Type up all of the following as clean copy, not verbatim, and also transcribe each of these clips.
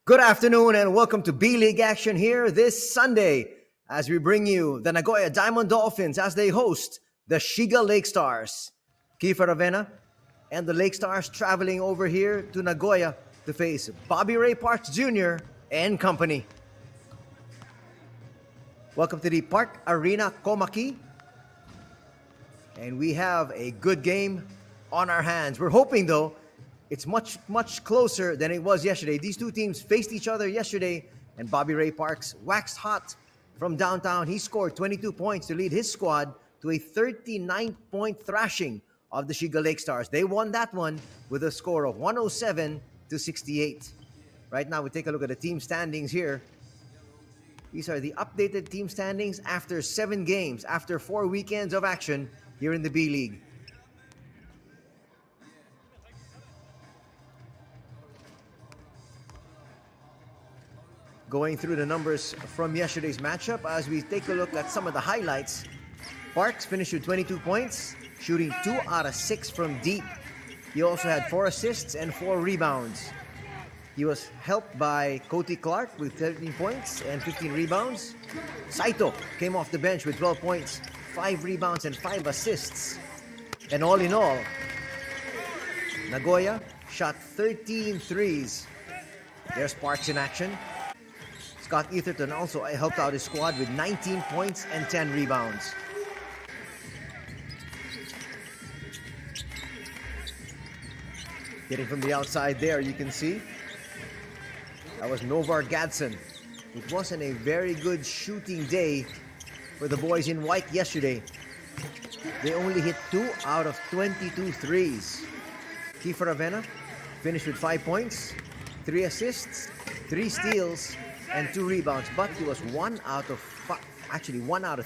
Good afternoon and welcome to B.LEAGUE action here this Sunday as we bring you the Nagoya Diamond Dolphins as they host the Shiga Lakestars. Kiefer Ravena and the Lakestars traveling over here to Nagoya to face Bobby Ray Parks Jr. and company. Welcome to the Park Arena Komaki. And we have a good game on our hands. We're hoping though it's much closer than it was yesterday. These two teams faced each other yesterday, and Bobby Ray Parks waxed hot from downtown. He scored 22 points to lead his squad to a 39-point thrashing of the Shiga Lakestars. They won that one with a score of 107-68. Right now, we take a look at the team standings here. These are the updated team standings after 7 games, after 4 weekends of action here in the B-League. Going through the numbers from yesterday's matchup as we take a look at some of the highlights. Parks finished with 22 points, shooting 2 out of 6 from deep. He also had 4 assists and 4 rebounds. He was helped by Cody Clark with 13 points and 15 rebounds. Saito came off the bench with 12 points, 5 rebounds and 5 assists. And all in all, Nagoya shot 13 threes. There's Parks in action. Scott Etherton also helped out his squad with 19 points and 10 rebounds. Getting from the outside there, you can see that was Novar Gadsden. It wasn't a very good shooting day for the boys in white yesterday. They only hit 2 out of 22 threes. Kiefer Ravena finished with 5 points, 3 assists, 3 steals, and 2 rebounds, but he was 1 out of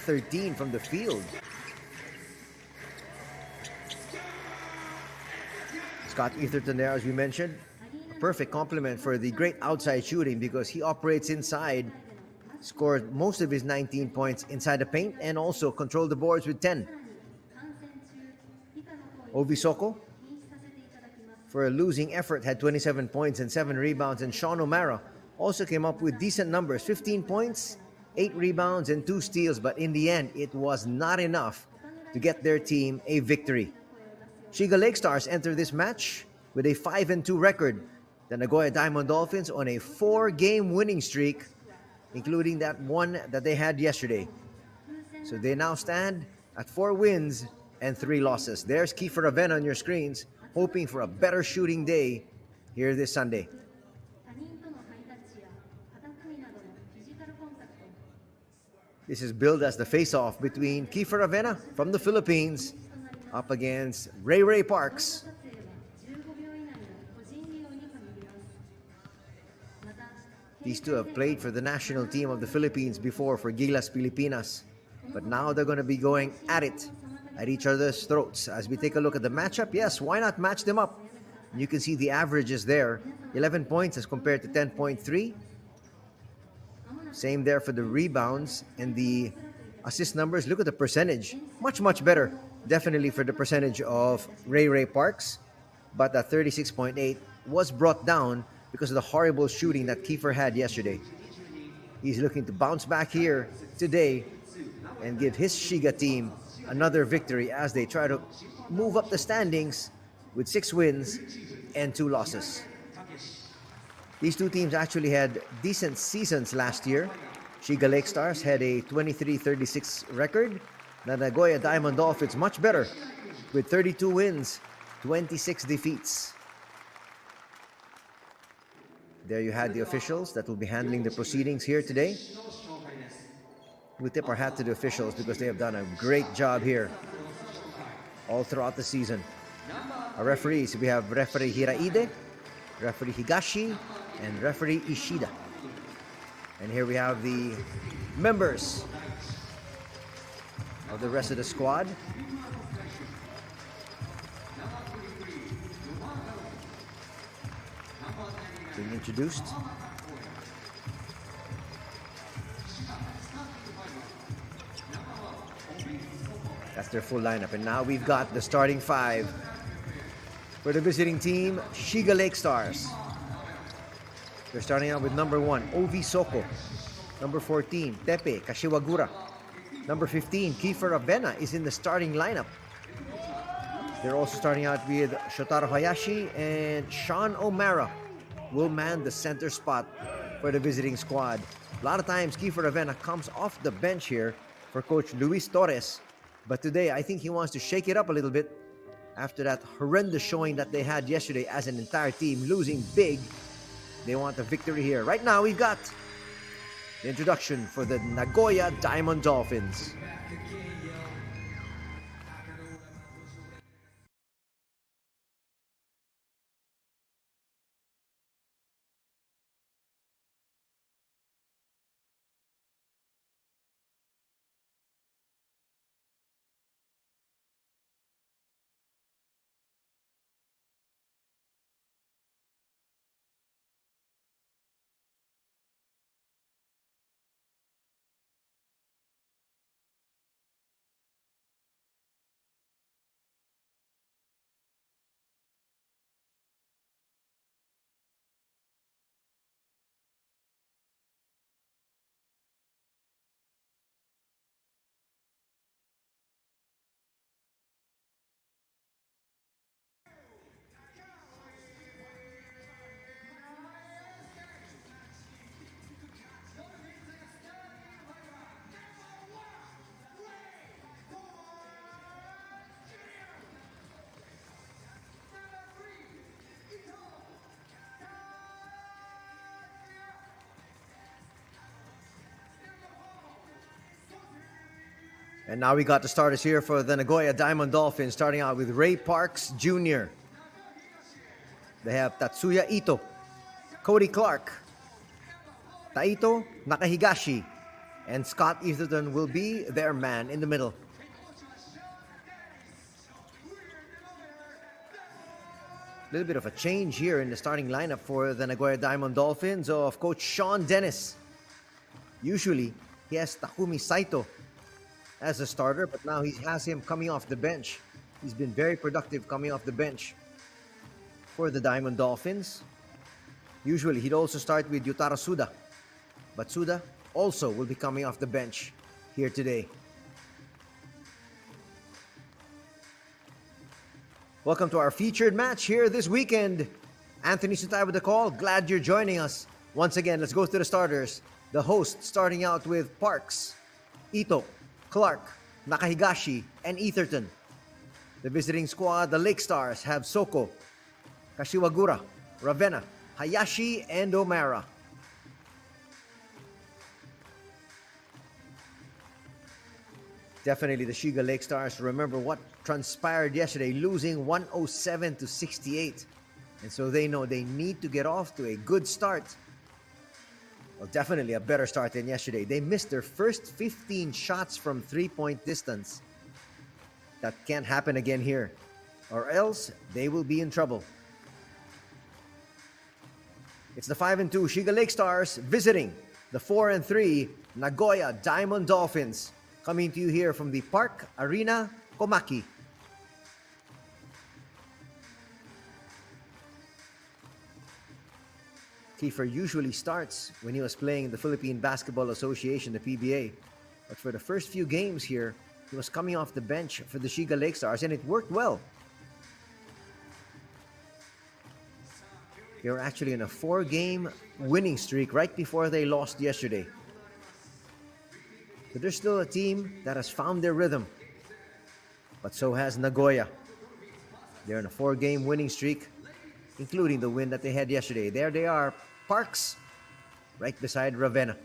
13 from the field. Scott Etherton there, as we mentioned, a perfect complement for the great outside shooting because he operates inside, scored most of his 19 points inside the paint, and also controlled the boards with 10. Ovisoko, for a losing effort, had 27 points and 7 rebounds, and Sean O'Mara also came up with decent numbers, 15 points, 8 rebounds, and 2 steals, but in the end, it was not enough to get their team a victory. Shiga Lakestars enter this match with a 5-2 record. The Nagoya Diamond Dolphins on a 4-game winning streak, including that one that they had yesterday. So they now stand at 4 wins and 3 losses. There's Kiefer Ravena on your screens, hoping for a better shooting day here this Sunday. This is billed as the face-off between Kiefer Ravena from the Philippines up against Ray Parks. These two have played for the national team of the Philippines before for Gilas Pilipinas. But now they're going to be going at it, at each other's throats. As we take a look at the matchup, yes, why not match them up? You can see the averages there. 11 points as compared to 10.3. Same there for the rebounds and the assist numbers. Look at the percentage. Much better. Definitely for the percentage of Ray Parks. But that 36.8 was brought down because of the horrible shooting that Kiefer had yesterday. He's looking to bounce back here today and give his Shiga team another victory as they try to move up the standings with 6 wins and 2 losses. These two teams actually had decent seasons last year. Shiga Lakestars had a 23-36 record. The Nagoya Diamond Dolphins much better with 32 wins, 26 defeats. There you had the officials that will be handling the proceedings here today. We tip our hat to the officials because they have done a great job here all throughout the season. Our referees, we have referee Hiraide, referee Higashi, and referee Ishida. And here we have the members of the rest of the squad. Being introduced. That's their full lineup. And now we've got the starting 5 for the visiting team, Shiga Lakestars. They're starting out with number 1, Ovi Soko. Number 14, Tepe Kashiwagura. Number 15, Kiefer Avena is in the starting lineup. They're also starting out with Shotaro Hayashi, and Sean O'Mara will man the center spot for the visiting squad. A lot of times, Kiefer Avena comes off the bench here for Coach Luis Torres. But today, I think he wants to shake it up a little bit after that horrendous showing that they had yesterday as an entire team, losing big. They want a victory here. Right now, we've got the introduction for the Nagoya Diamond Dolphins. And now we got the starters here for the Nagoya Diamond Dolphins, starting out with Ray Parks Jr. They have Tatsuya Ito, Cody Clark, Taito Nakahigashi, and Scott Etherton will be their man in the middle. A little bit of a change here in the starting lineup for the Nagoya Diamond Dolphins of Coach Sean Dennis. Usually, he has Takumi Saito as a starter, but now he has him coming off the bench. He's been very productive coming off the bench for the Diamond Dolphins. Usually, he'd also start with Yutaro Suda, but Suda also will be coming off the bench here today. Welcome to our featured match here this weekend. Anthony Sutay with the call. Glad you're joining us. Once again, let's go to the starters. The host starting out with Parks, Ito, Clark, Nakahigashi, and Etherton. The visiting squad, the Lakestars, have Soko, Kashiwagura, Ravenna, Hayashi, and O'Mara. Definitely the Shiga Lakestars remember what transpired yesterday, losing 107-68. And so they know they need to get off to a good start. Well, definitely a better start than yesterday. They missed their first 15 shots from three-point distance. That can't happen again here, or else they will be in trouble. It's the 5-2 Shiga Lakestars visiting the 4-3 Nagoya Diamond Dolphins. Coming to you here from the Park Arena, Komaki. Kiefer usually starts when he was playing in the Philippine Basketball Association, the PBA. But for the first few games here, he was coming off the bench for the Shiga Lakestars, and it worked well. They were actually in a 4-game winning streak right before they lost yesterday. So there's still a team that has found their rhythm. But so has Nagoya. They're in a 4-game winning streak, including the win that they had yesterday. There they are, Parks, right beside Ravenna.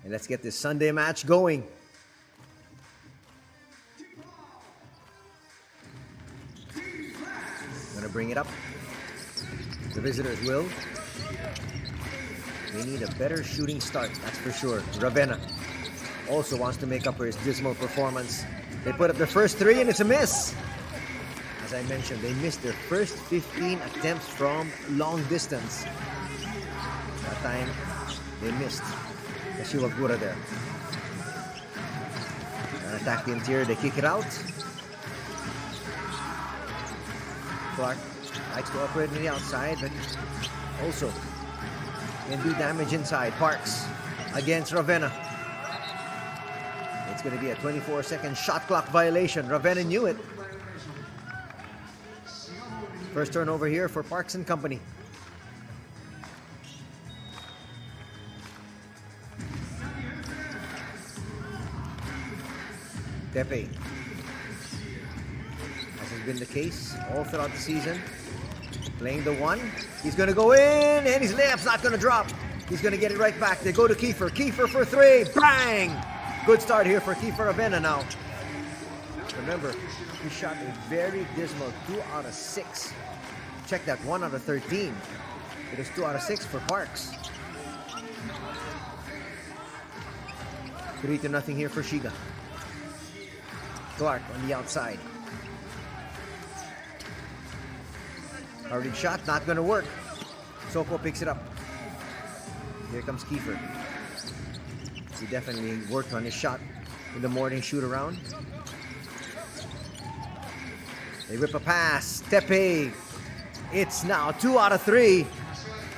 And let's get this Sunday match going. I'm gonna bring it up. The visitors will. They need a better shooting start, that's for sure. Ravenna also wants to make up for his dismal performance. They put up their first 3 and it's a miss. As I mentioned, they missed their first 15 attempts from long distance. That time, they missed. Kashiwagura there. And attack the interior, they kick it out. Clark likes to operate on the outside, but also can do damage inside. Parks against Ravenna. It's going to be a 24-second shot clock violation. Ravenna knew it. First turnover here for Parks and company. Tepe. As has been the case all throughout the season. Playing the one. He's going to go in, and his layup's not going to drop. He's going to get it right back. They go to Kiefer. Kiefer for three. Bang! Good start here for Kiefer Ravenna now. Remember, he shot a very dismal 2 out of 6. Check that, 1 out of 13. It is 2 out of 6 for Parks. 3-0 here for Shiga. Clark on the outside. Hurried shot, not gonna work. Soko picks it up. Here comes Kiefer. He definitely worked on his shot in the morning shoot around. They rip a pass. Tepe. It's now 2 out of 3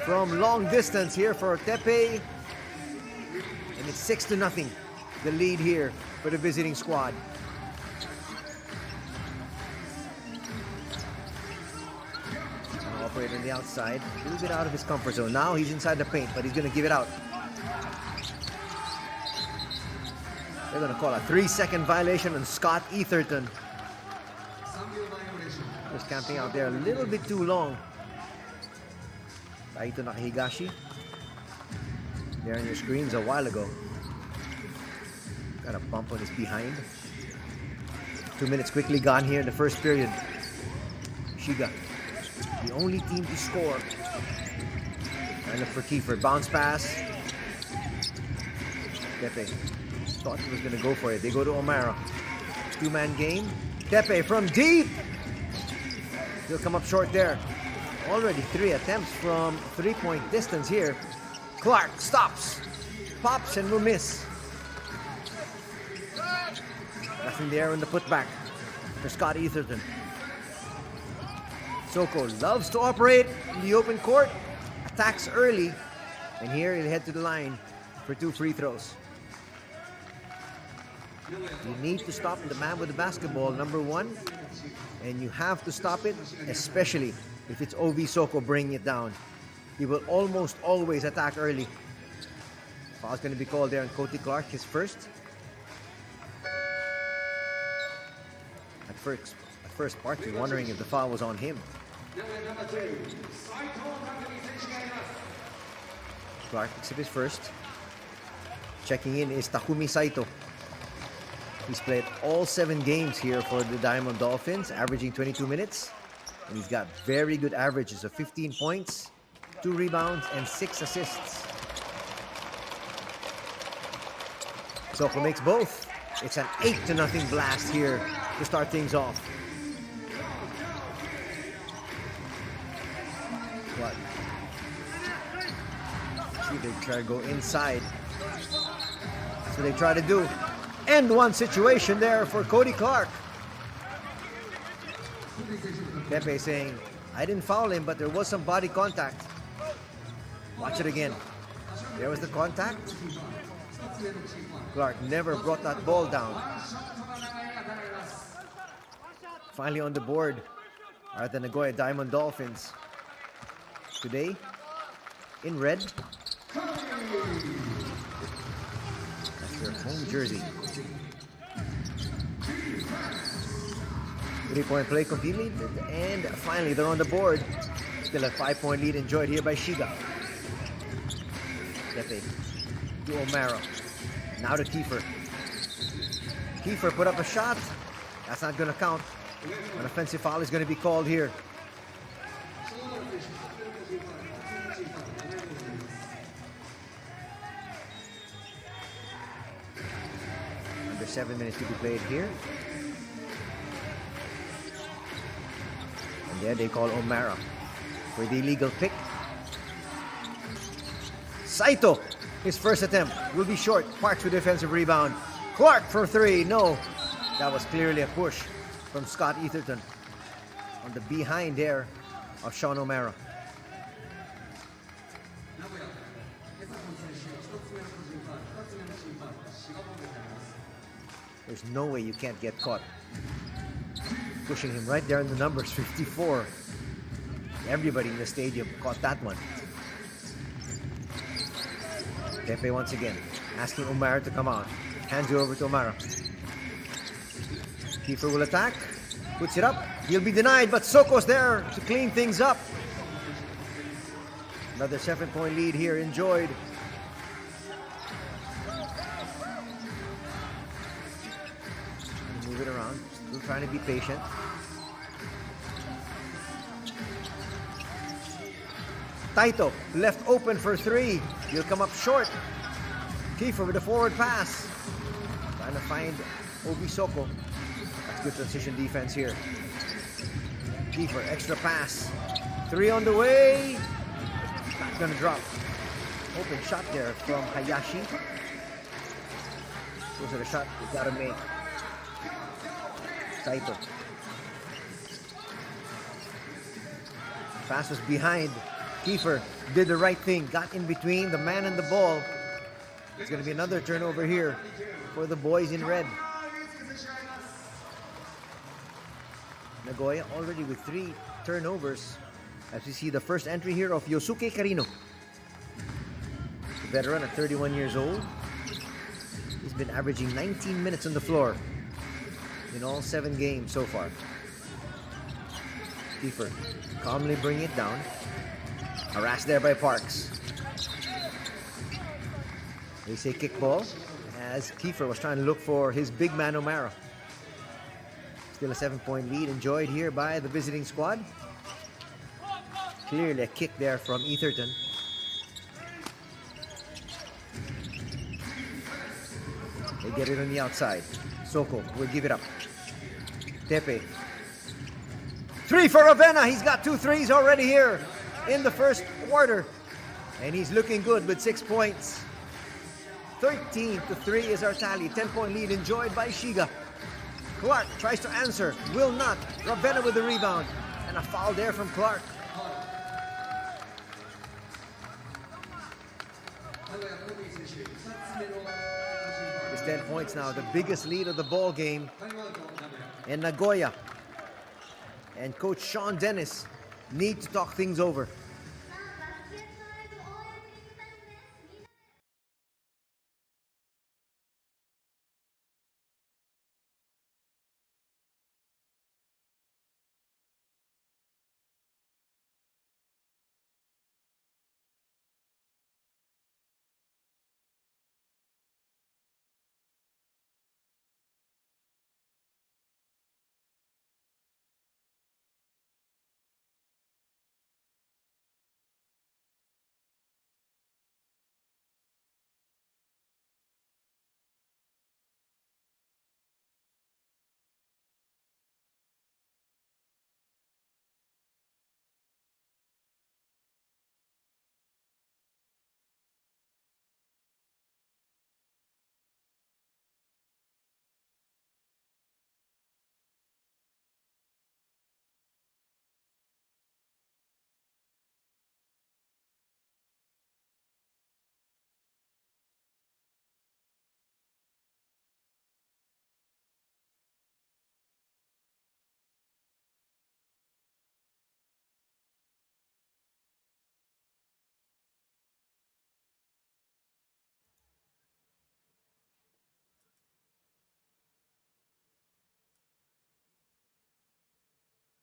from long distance here for Tepe. And it's 6-0. The lead here for the visiting squad. Operate on the outside. A little bit out of his comfort zone. Now he's inside the paint, but he's going to give it out. They're going to call a 3-second violation on Scott Etherton. Was camping out there a little bit too long. Saito Nakahigashi. There on your screens a while ago. Got a bump on his behind. 2 minutes quickly gone here in the first period. Shiga, the only team to score. And look for Kiefer. Bounce pass. Tepe thought he was going to go for it. They go to O'Mara. 2-man game. Tepe from deep. He'll come up short there. Already 3 attempts from 3-point distance here. Clark stops. Pops and will miss. Nothing there in the putback for Scott Etherton. Soko loves to operate in the open court. Attacks early. And here he'll head to the line for 2 free throws. You need to stop the man with the basketball, number 1. And you have to stop it, especially if it's OV Soko bringing it down. He will almost always attack early. Foul's going to be called there on Cody Clark, his first. At first part, you're wondering if the foul was on him. Clark picks up his first. Checking in is Takumi Saito. He's played all 7 games here for the Diamond Dolphins, averaging 22 minutes. And he's got very good averages of 15 points, 2 rebounds, and 6 assists. Soko makes both. It's an 8-0 blast here to start things off. What? See, they try to go inside. That's what they try to do. And one situation there for Cody Clark. Pepe saying, I didn't foul him, but there was some body contact. Watch it again. There was the contact. Clark never brought that ball down. Finally on the board are the Nagoya Diamond Dolphins. Today, in red. That's their home jersey. 3-point play completed, and finally they're on the board. Still a 5-point lead enjoyed here by Shiga. Tepe to O'Mara. Now to Kiefer. Kiefer put up a shot. That's not going to count. An offensive foul is going to be called here. Under 7 minutes to be played here. And there they call O'Mara for the illegal pick. Saito, his first attempt will be short. Parks with defensive rebound. Clark for 3. No, that was clearly a push from Scott Etherton. on the behind there of Sean O'Mara. There's no way you can't get caught. Pushing him right there in the numbers, 54. Everybody in the stadium caught that one. Tepe once again, asking O'Mara to come on. Hands it over to O'Mara. Kiefer will attack. Puts it up. He'll be denied, but Soko's there to clean things up. Another 7-point lead here enjoyed. Move it around. Still trying to be patient. Taito left open for three. He'll come up short. Kiefer with a forward pass. Trying to find Obi Soko. That's good transition defense here. Kiefer, extra pass. Three on the way. Not gonna drop. Open shot there from Hayashi. Those are the shots you gotta make. Saito. Pass was behind. Kiefer did the right thing. Got in between the man and the ball. It's gonna be another turnover here for the boys in red. Nagoya already with 3 turnovers. As we see the first entry here of Yosuke Karino. The veteran at 31 years old. He's been averaging 19 minutes on the floor in all 7 games so far. Kiefer calmly bringing it down. Harassed there by Parks. They say kickball as Kiefer was trying to look for his big man O'Mara. Still a 7-point lead enjoyed here by the visiting squad. Clearly a kick there from Etherton. They get it on the outside. Soko will give it up. Tepe. 3 for Ravenna. He's got 2 threes already here in the first quarter. And he's looking good with 6 points. 13-3 is our tally. 10-point lead enjoyed by Shiga. Clark tries to answer. Will not. Ravenna with the rebound. And a foul there from Clark. It's 10 points now. The biggest lead of the ball game. And Nagoya and Coach Sean Dennis need to talk things over.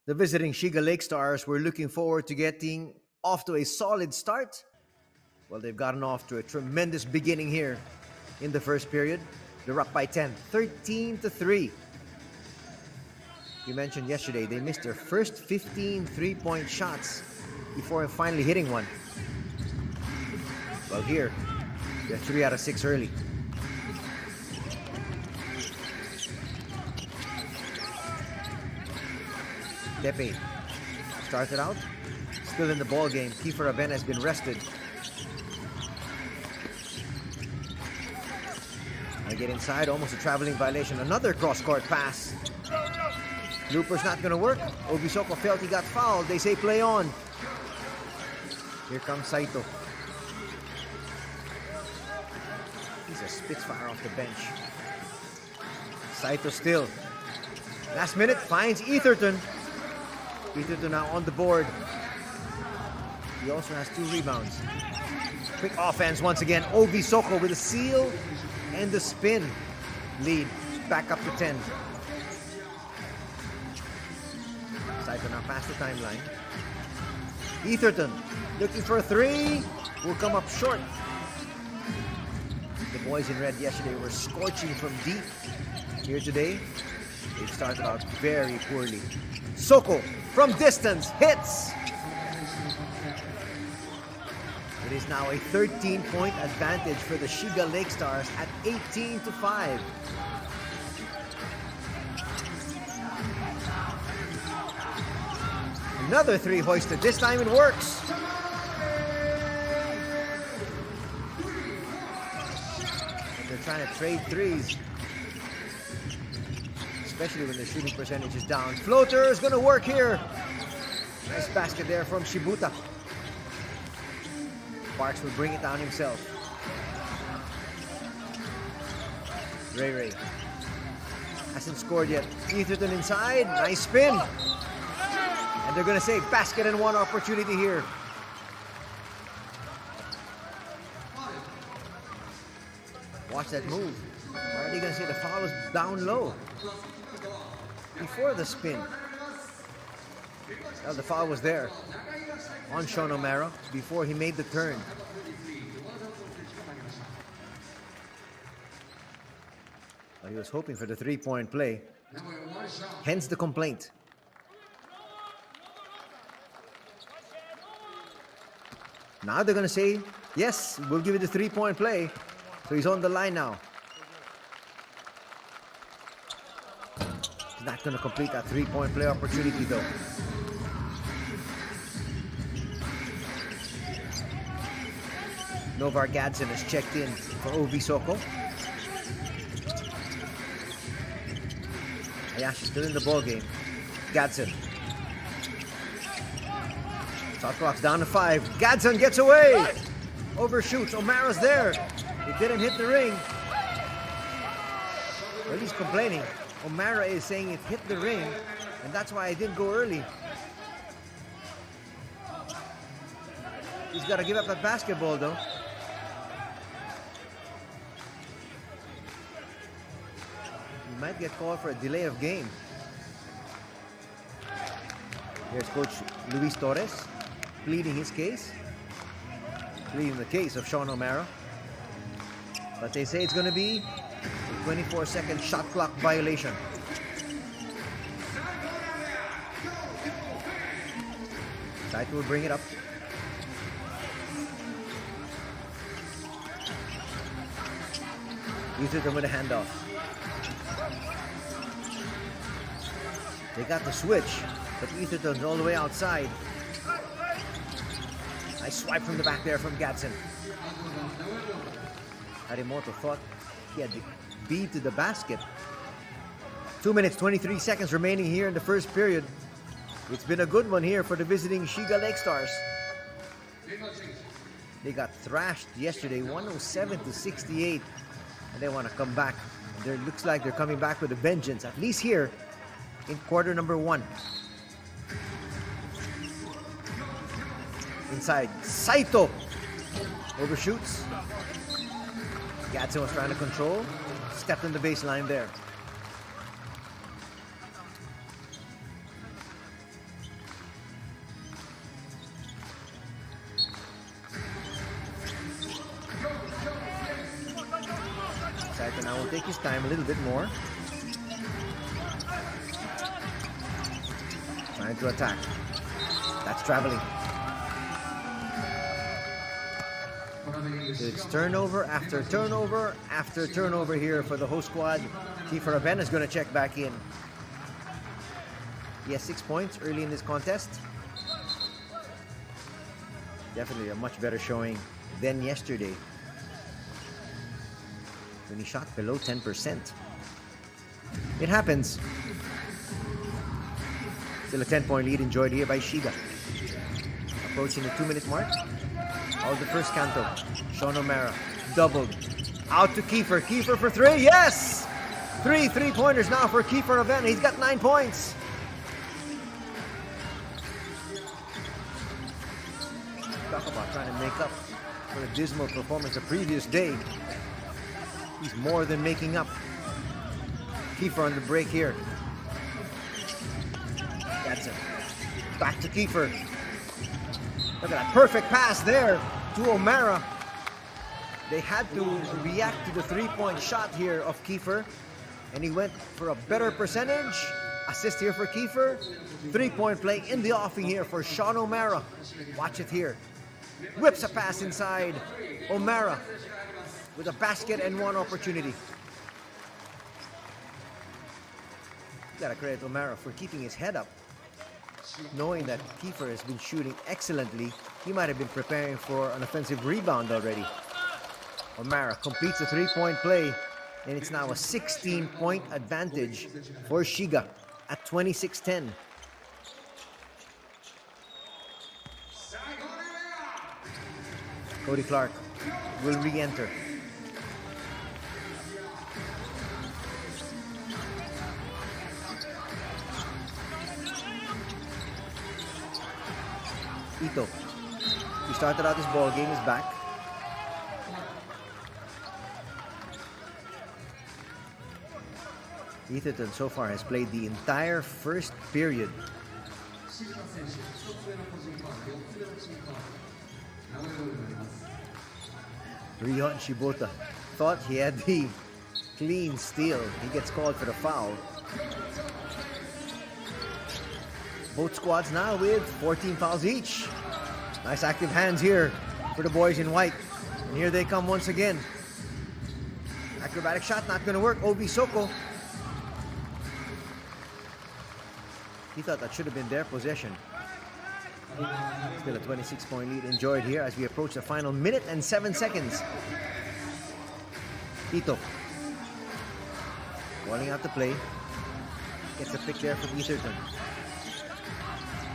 The visiting Shiga Lakestars were looking forward to getting off to a solid start. Well, they've gotten off to a tremendous beginning here in the first period. They're up by 10, 13-3. We mentioned yesterday they missed their first 15 3-point shots before finally hitting one. Well, here, they're 3 out of 6 early. Tepe started out, still in the ball game. Kiefer Ravenna has been rested. I get inside, almost a traveling violation. Another cross-court pass. Looper's not gonna work. Obisoko felt he got fouled. They say play on. Here comes Saito. He's a spitfire off the bench. Saito still. Last minute finds Etherton. Etherton now on the board. He also has 2 rebounds. Quick offense once again. Obisoko with a seal and the spin. Lead back up to 10. Saito now past the timeline. Etherton looking for a 3. Will come up short. The boys in red yesterday were scorching from deep. Here today, they've started out very poorly. Soko from distance hits. It is now a 13-point advantage for the Shiga Lakestars at 18-5. Another 3 hoisted. This time it works. But they're trying to trade 3s. Especially when the shooting percentage is down. Floater is going to work here. Nice basket there from Shibuta. Parks will bring it down himself. Ray hasn't scored yet. Etherton inside. Nice spin. And they're going to say basket and 1 opportunity here. Watch that move. Already going to say the foul was down low. Before the spin. Well, the foul was there on Sean O'Mara before he made the turn. But he was hoping for the 3-point play. Hence the complaint. Now they're going to say, yes, we'll give you the 3-point play. So he's on the line now. He's not going to complete that 3-point play opportunity though. Novar Gadson has checked in for Obisoko. Hayashi still in the ball game. Gadson. Shot clock's down to 5. Gadson gets away. Overshoots. O'Mara's there. He didn't hit the ring. Well, he's complaining. O'Mara is saying it hit the ring, and that's why I didn't go early. He's got to give up that basketball, though. He might get called for a delay of game. Here's Coach Luis Torres pleading his case. Pleading the case of Sean O'Mara. But they say it's going to be a 24-second shot clock violation. Saito will bring it up. Etherton with a handoff. They got the switch, but Etherton's all the way outside. Nice swipe from the back there from Gadson. Harimoto thought he had the bead to the basket. 2 minutes, 23 seconds remaining here in the first period. It's been a good one here for the visiting Shiga Lakestars. They got thrashed yesterday, 107-68. And they want to come back. It looks like they're coming back with a vengeance, at least here in quarter number 1. Inside, Saito overshoots. Gadson was trying to control. Stepped on the baseline there. Saito now will take his time a little bit more. Trying to attack. That's traveling. It's turnover after turnover after turnover here for the host squad. Kiefer Aben is going to check back in. He has 6 points early in this contest. Definitely a much better showing than yesterday, when he shot below 10%. It happens. Still a 10-point lead enjoyed here by Shiga. Approaching the 2-minute mark of the first canto. Sean O'Mara doubled. Out to Kiefer. Kiefer for 3. Yes! 3 3-pointers now for Kiefer Ravenna. He's got 9 points. Talk about trying to make up for a dismal performance the previous day. He's more than making up. Kiefer on the break here. That's it. Back to Kiefer. Look at that perfect pass there to O'Mara. They had to react to the 3-point shot here of Kiefer, and he went for a better percentage. Assist here for Kiefer. 3-point play in the offing here for Sean O'Mara. Watch it here. Whips a pass inside. O'Mara with a basket and 1 opportunity. Gotta credit O'Mara for keeping his head up. Knowing that Kiefer has been shooting excellently, he might have been preparing for an offensive rebound already. O'Mara completes a 3-point play, and it's now a 16-point advantage for Shiga at 26-10. Cody Clark will re-enter. Ito, who started out this ball game, is back. Etherton so far has played the entire first period. Rion Shibota thought he had the clean steal. He gets called for the foul. Both squads now with 14 fouls each. Nice active hands here for the boys in white. And here they come once again. Acrobatic shot not going to work. Obi Soko. He thought that should have been their possession. Still a 26-point lead enjoyed here as we approach the final minute and 7 seconds. Ito calling out the play. Gets the pick there from Etherton.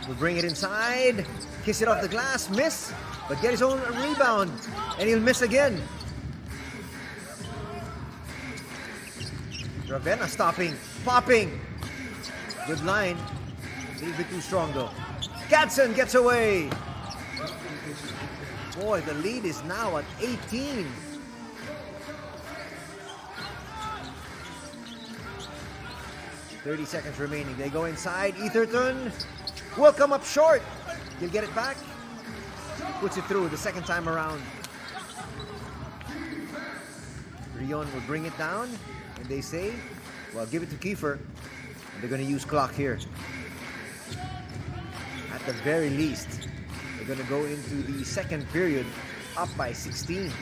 Will bring it inside. Kiss it off the glass. Miss. But get his own rebound. And he'll miss again. Ravenna stopping. Popping. Good line. A little bit too strong though. Gadsden gets away. Boy, the lead is now at 18. .30 seconds remaining. They go inside. Etherton will come up short. He'll get it back. Puts it through the second time around. Rion will bring it down. And they say, well, give it to Kiefer. And they're going to use clock here. At the very least, they're going to go into the second period up by 16.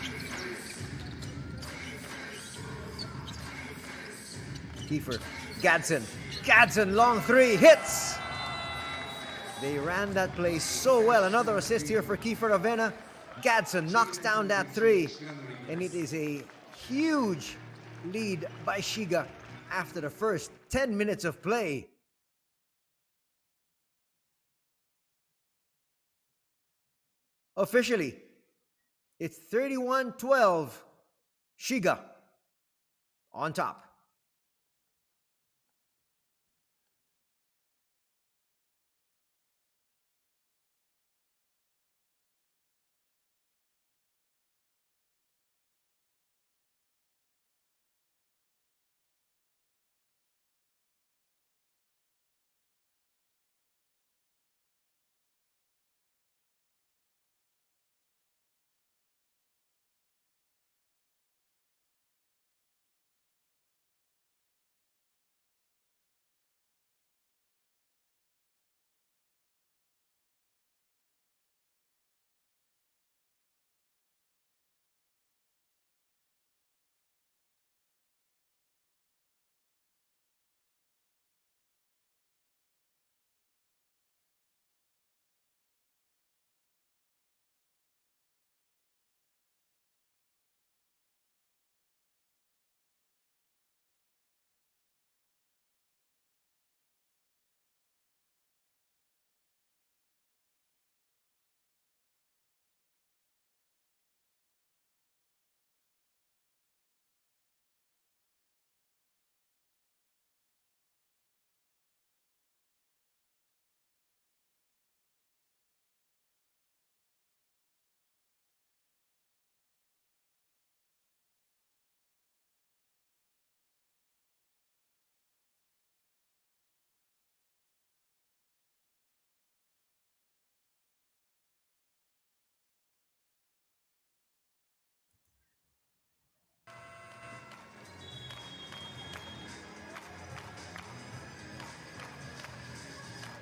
Kiefer, Gadsden, long 3, hits! They ran that play so well. Another assist here for Kiefer Ravenna. Gadsden knocks down that 3. And it is a huge lead by Shiga after the first 10 minutes of play. Officially, it's 31-12, Shiga on top.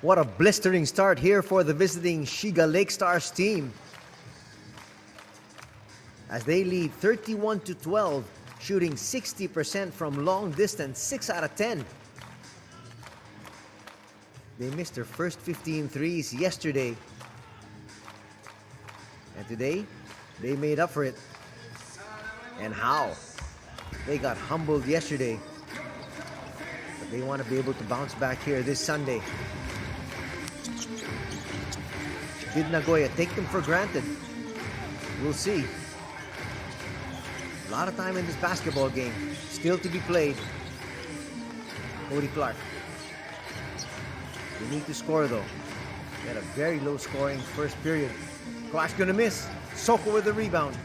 What a blistering start here for the visiting Shiga Lakestars team, as they lead 31-12, shooting 60% from long distance, 6 out of 10. They missed their first 15 threes yesterday, and today they made up for it. And how? They got humbled yesterday, but they want to be able to bounce back here this Sunday. Did Nagoya take them for granted? We'll see. A lot of time in this basketball game, still to be played. Cody Clark. They need to score though. They had a very low scoring first period. Clark's gonna miss. Soko with the rebound.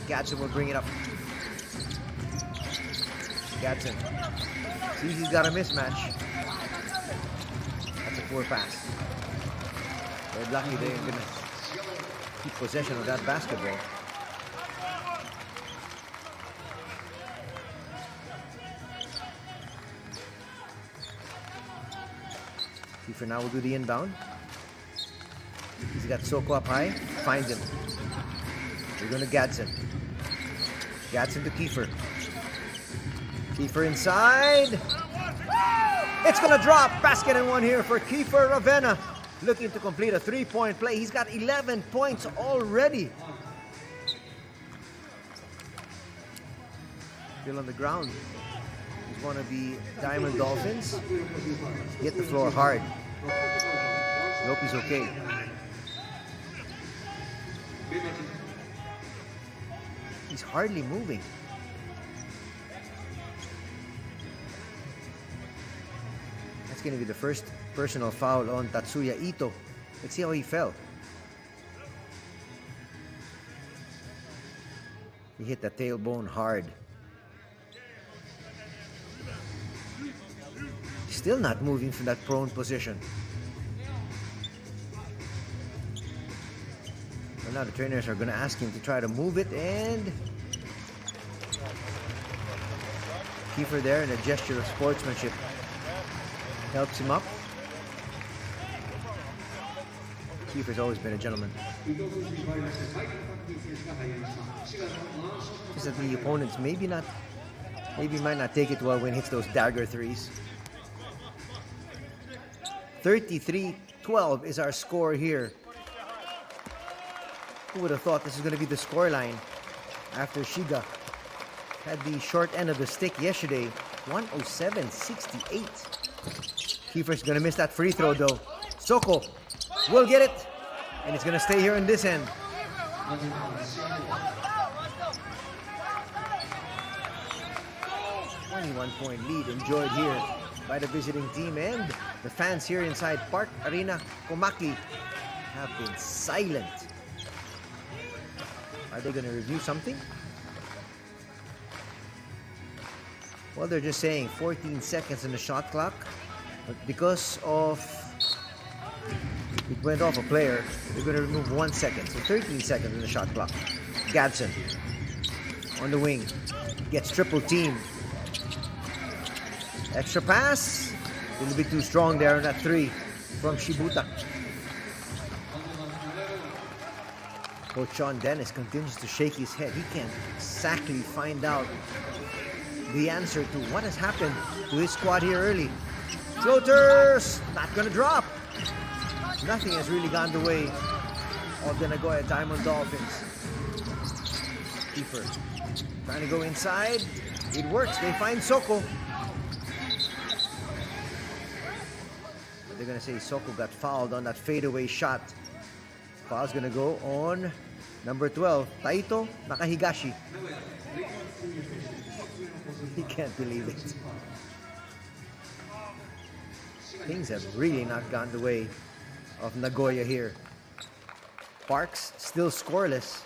Gadsden will bring it up. Gadsden. Sees he's got a mismatch. That's a poor pass. They're lucky they're gonna keep possession of that basketball. Kiefer now will do the inbound. He's got Soko up high. Finds him. They're going to Gadsden. Gadsden to Kiefer. Kiefer inside. It's going to drop. Basket and one here for Kiefer Ravenna. Looking to complete a three-point play. He's got 11 points already. Still on the ground. He's one of the Diamond Dolphins. Hit the floor hard. Hope he's okay. He's hardly moving. That's going to be the first personal foul on Tatsuya Ito. Let's see how he fell. He hit the tailbone hard. Still not moving from that prone position. Well, now the trainers are going to ask him to try to move it, and Kiefer there in a gesture of sportsmanship helps him up. Kiefer's always been a gentleman. Just that the opponents maybe might not take it well when he hits those dagger threes. 33-12 is our score here. Who would have thought this is going to be the scoreline after Shiga had the short end of the stick yesterday. 107-68. Kiefer's going to miss that free throw though. Soko will get it, and he's going to stay here on this end. 21-point lead enjoyed here by the visiting team, and the fans here inside Park Arena Komaki have been silent. Are they going to review something? Well, they're just saying 14 seconds on the shot clock, but because of it went off a player, they're going to remove 1 second, so 13 seconds on the shot clock. Gadsden on the wing gets triple team. Extra pass, a little bit too strong there on that three from Shibuta. Coach Sean Dennis continues to shake his head. He can't exactly find out the answer to what has happened to his squad here early. Floaters, not gonna drop. Nothing has really gone the way of the Nagoya Diamond Dolphins. Kiefer trying to go inside. It works. They find Soko. They're gonna say Soko got fouled on that fadeaway shot. Foul's gonna go on number 12, Taito Nakahigashi. He can't believe it. Things have really not gone the way of Nagoya here. Parks still scoreless.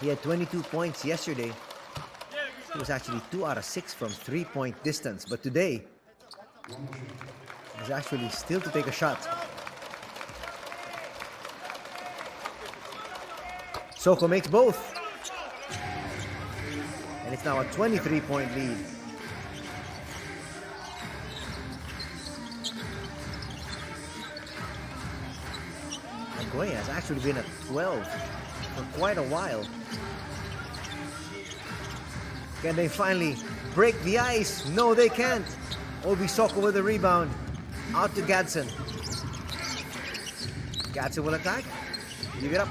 He had 22 points yesterday. He was actually 2 out of 6 from 3-point distance, but today he's actually still to take a shot. Soko makes both. And it's now a 23-point lead. Nagoya has actually been at 12 for quite a while. Can they finally break the ice? No, they can't. Obi Soko with the rebound. Out to Gadsden. Gadsden will attack. Give it up.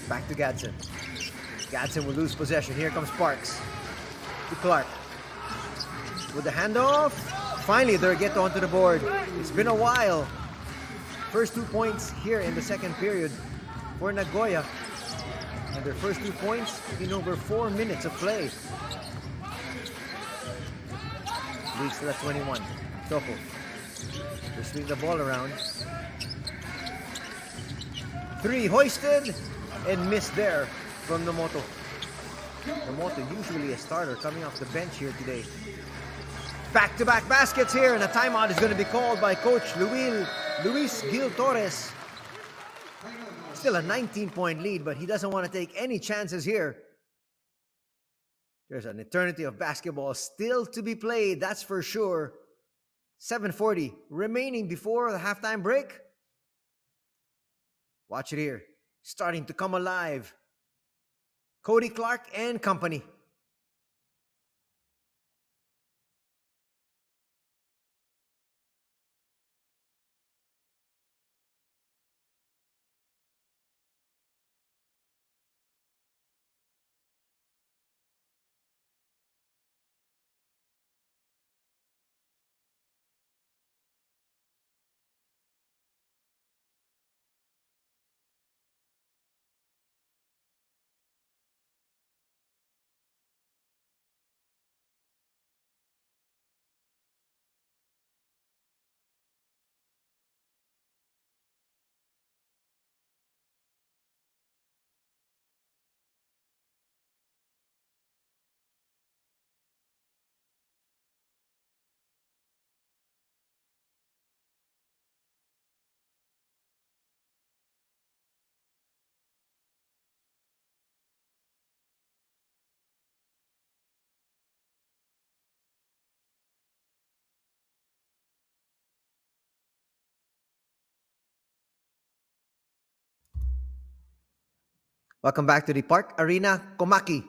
Back to Gadsden. Gadsden will lose possession. Here comes Sparks. To Clark. With the handoff. Finally, they'll get onto the board. It's been a while. First 2 points here in the second period for Nagoya. And their first 2 points in over 4 minutes of play. Leads to the 21. Toko. They swing the ball around. 3 hoisted and missed there from Nomoto. Nomoto usually a starter coming off the bench here today. Back-to-back baskets here, and a timeout is going to be called by Coach Luis Gil Torres. Still a 19-point lead, but he doesn't want to take any chances here. There's an eternity of basketball still to be played, that's for sure. 7:40 remaining before the halftime break. Watch it here. Starting to come alive. Cody Clark and company. Welcome back to the Park Arena Komaki,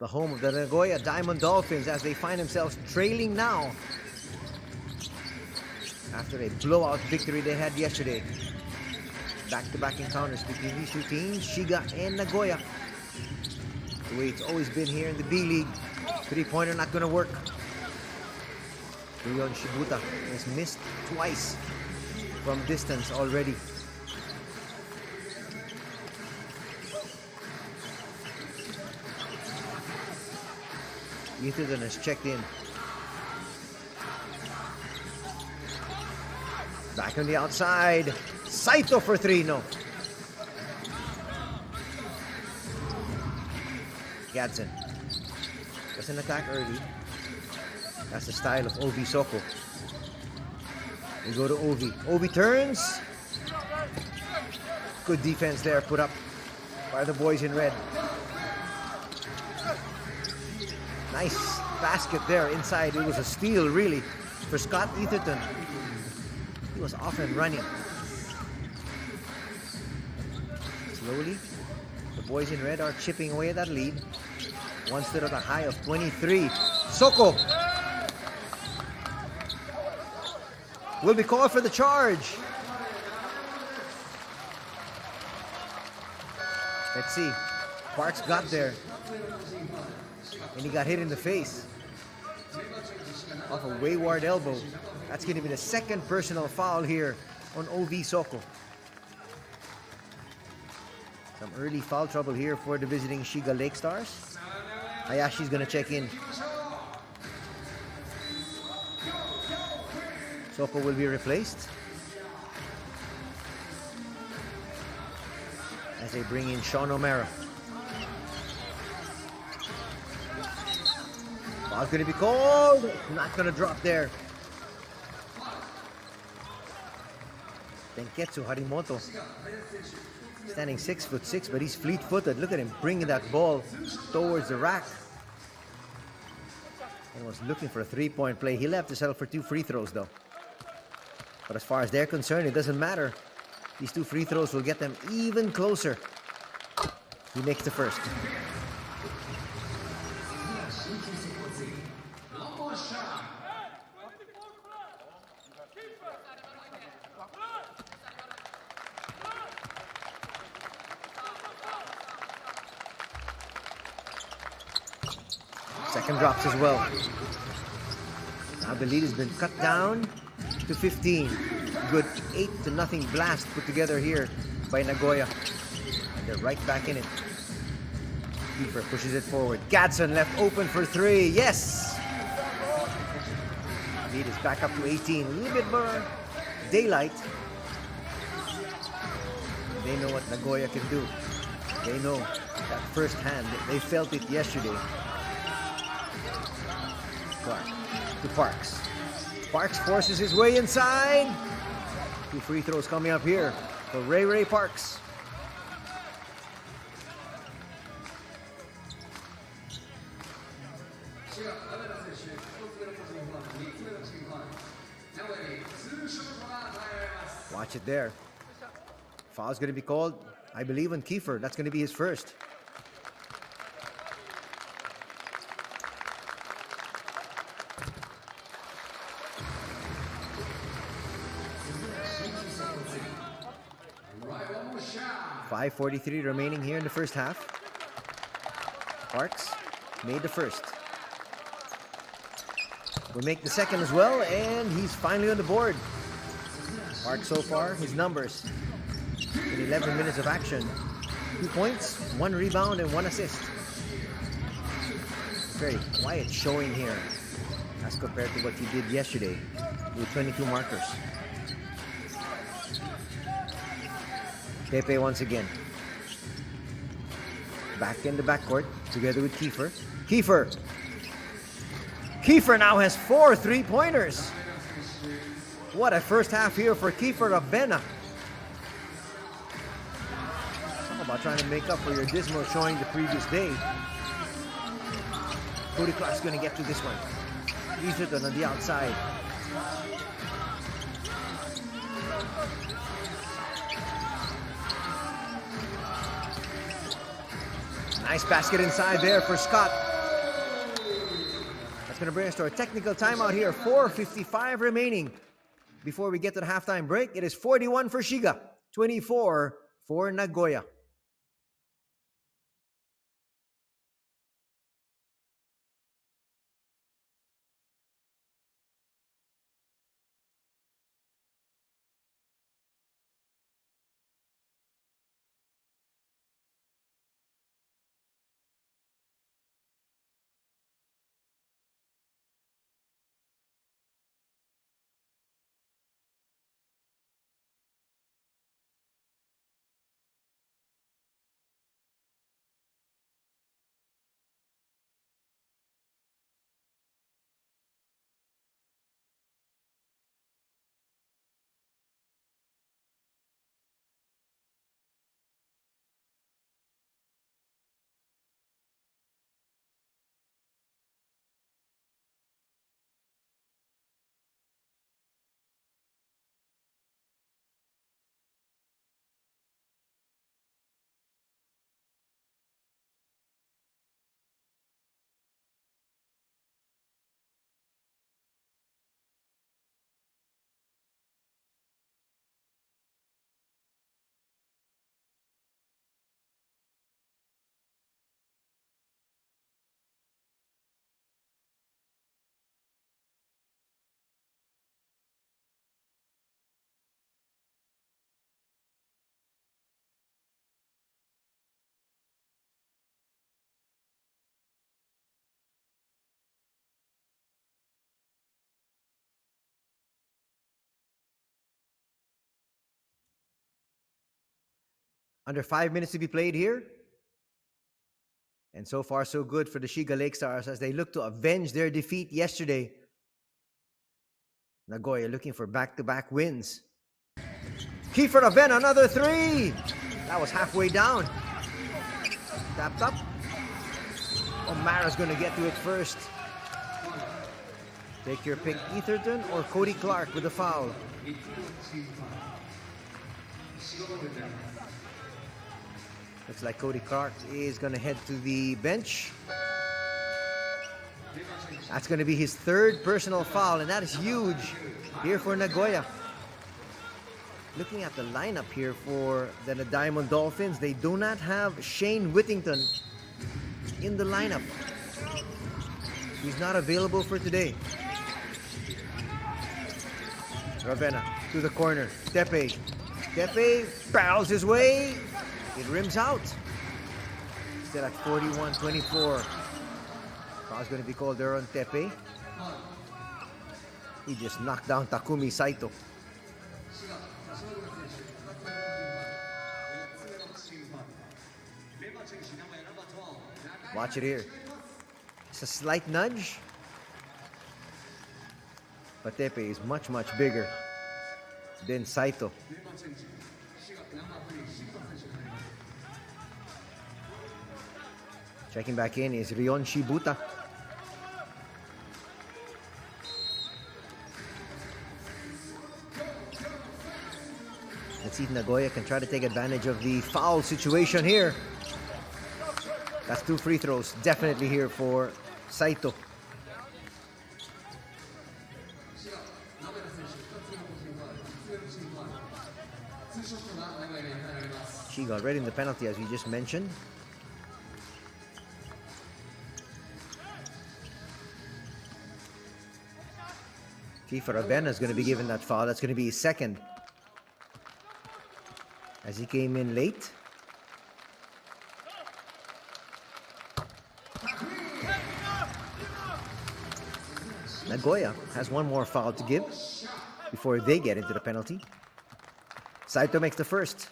the home of the Nagoya Diamond Dolphins, as they find themselves trailing now after a blowout victory they had yesterday. Back-to-back encounters between these two teams, Shiga and Nagoya. The way it's always been here in the B-League. Three-pointer not going to work. Ryon Shibuta has missed twice from distance already. Etherton has checked in. Back on the outside. Saito for 3, no. Gadsden doesn't attack early. That's the style of Obi Soko. We go to Ovi. Ovi turns. Good defense there put up by the boys in red. Nice basket there inside. It was a steal, really, for Scott Etherton. He was off and running. Slowly, the boys in red are chipping away at that lead. One stood at a high of 23. Soko will be called for the charge. Let's see. Parks got there. And he got hit in the face off a wayward elbow. That's going to be the second personal foul here on OV Soko. Some early foul trouble here for the visiting Shiga Lakestars. Hayashi's going to check in. Soko will be replaced as they bring in Sean O'Mara. Foul's going to be called. Not going to drop there. Tenketsu Harimoto, standing 6'6", but he's fleet-footed. Look at him bringing that ball towards the rack. And was looking for a three-point play. He'll have to settle for 2 free throws, though. But as far as they're concerned, it doesn't matter. These 2 free throws will get them even closer. He makes the first. Second drops as well. Now the lead has been cut down to 15. Good 8-0 blast put together here by Nagoya. And they're right back in it. Kiefer pushes it forward. Gadsden left open for 3. Yes! Lead is back up to 18. A little bit more daylight. They know what Nagoya can do. They know that firsthand. They felt it yesterday. Clark to Parks. Parks forces his way inside. 2 free throws coming up here for Ray Parks. Watch it there. Foul's going to be called, I believe, on Kiefer. That's going to be his first. .5:43 remaining here in the first half. Parks made the first. Will make the second as well, and he's finally on the board. Parks so far, his numbers in 11 minutes of action. 2 points, 1 rebound, and 1 assist. Very quiet showing here as compared to what he did yesterday with 22 markers. Pepe once again. Back in the backcourt together with Kiefer. Kiefer now has 4 3-pointers. What a first half here for Kiefer Ravena. Talk about trying to make up for your dismal showing the previous day. Cody Clark's going to get to this one. Easterton on the outside. Nice basket inside there for Scott. That's going to bring us to our technical timeout here. 4:55 remaining before we get to the halftime break. It is 41 for Shiga, 24 for Nagoya. Under 5 minutes to be played here. And so far, so good for the Shiga Lakestars as they look to avenge their defeat yesterday. Nagoya looking for back-to-back wins. Kiefer Ravena, another 3. That was halfway down. Tapped up. O'Mara's going to get to it first. Take your pick, Etherton or Cody Clark with the foul. Looks like Cody Clark is going to head to the bench. That's going to be his third personal foul, and that is huge here for Nagoya. Looking at the lineup here for the Diamond Dolphins, they do not have Shane Whittington in the lineup. He's not available for today. Ravenna to the corner. Tepe barrels his way. It rims out. Still at 41-24. Foul's going to be called there on Tepe. He just knocked down Takumi Saito. Watch it here. It's a slight nudge. But Tepe is much, much bigger than Saito. Checking back in is Rion Shibuta. Let's see if Nagoya can try to take advantage of the foul situation here. That's 2 free throws definitely here for Saito. Shiga already in the penalty, as we just mentioned. Kiefer Abena is going to be given that foul. That's going to be his second, as he came in late. Nagoya has one more foul to give before they get into the penalty. Saito makes the first.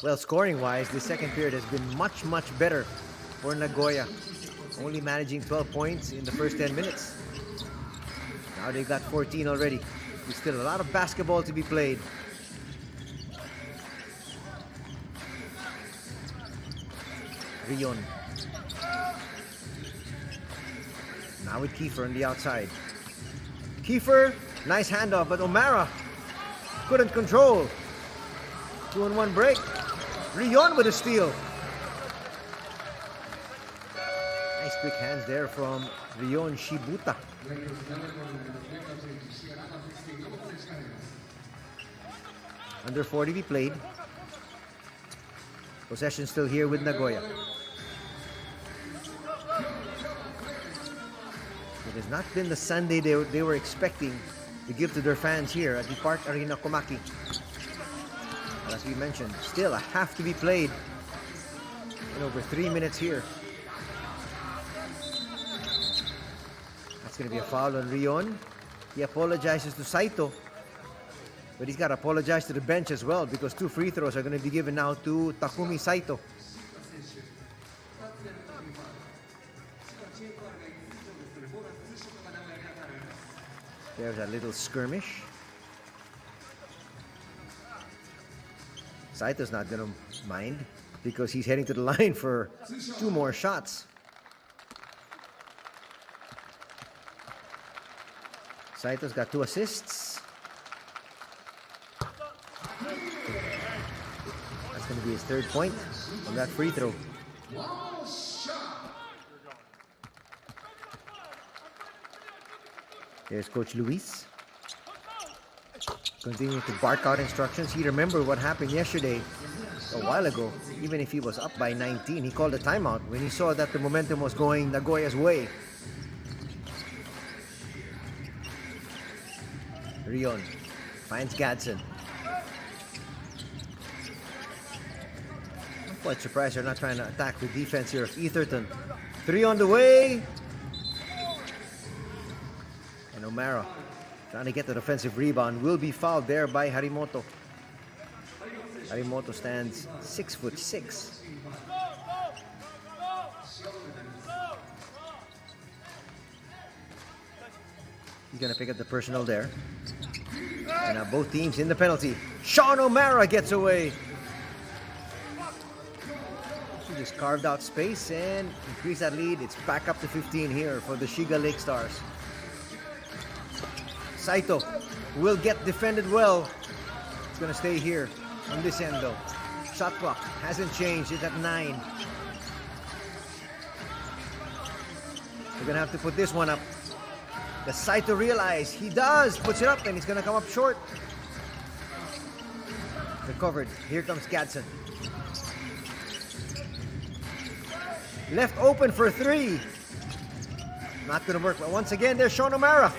Well, scoring-wise, the second period has been much, much better for Nagoya. Only managing 12 points in the first 10 minutes. Now they got 14 already. There's still a lot of basketball to be played. Rion. Now with Kiefer on the outside. Kiefer, nice handoff, but O'Mara couldn't control. 2-on-1 break. Rion with a steal. Nice quick hands there from Rion Shibuta. Under 40 we played. Possession still here with Nagoya. It has not been the Sunday they were expecting to give to their fans here at the Park Arena Komaki. As we mentioned, still a half to be played in over 3 minutes here. That's going to be a foul on Rion. He apologizes to Saito, but he's got to apologize to the bench as well, because 2 free throws are going to be given now to Takumi Saito. There's a little skirmish. Saito's not going to mind because he's heading to the line for 2 more shots. Saito's got 2 assists. That's going to be his 3rd point on that free throw. There's Coach Luis. Continuing to bark out instructions. He remembered what happened yesterday, a while ago. Even if he was up by 19, he called a timeout when he saw that the momentum was going Nagoya's way. Rion finds Gadsden. I'm quite surprised they're not trying to attack the defense here of Etherton. 3 on the way. And O'Mara trying to get the defensive rebound, will be fouled there by Harimoto. Harimoto stands 6'6". He's going to pick up the personnel there. And now both teams in the penalty. Sean O'Mara gets away. He just carved out space and increased that lead. It's back up to 15 here for the Shiga Lakestars. Saito will get defended well. It's gonna stay here on this end though. Shot clock hasn't changed. It's at 9. We're gonna have to put this one up. Does Saito realize? He does! Puts it up and he's gonna come up short. Recovered. Here comes Gadsden. Left open for 3. Not gonna work, but once again, there's Sean O'Mara.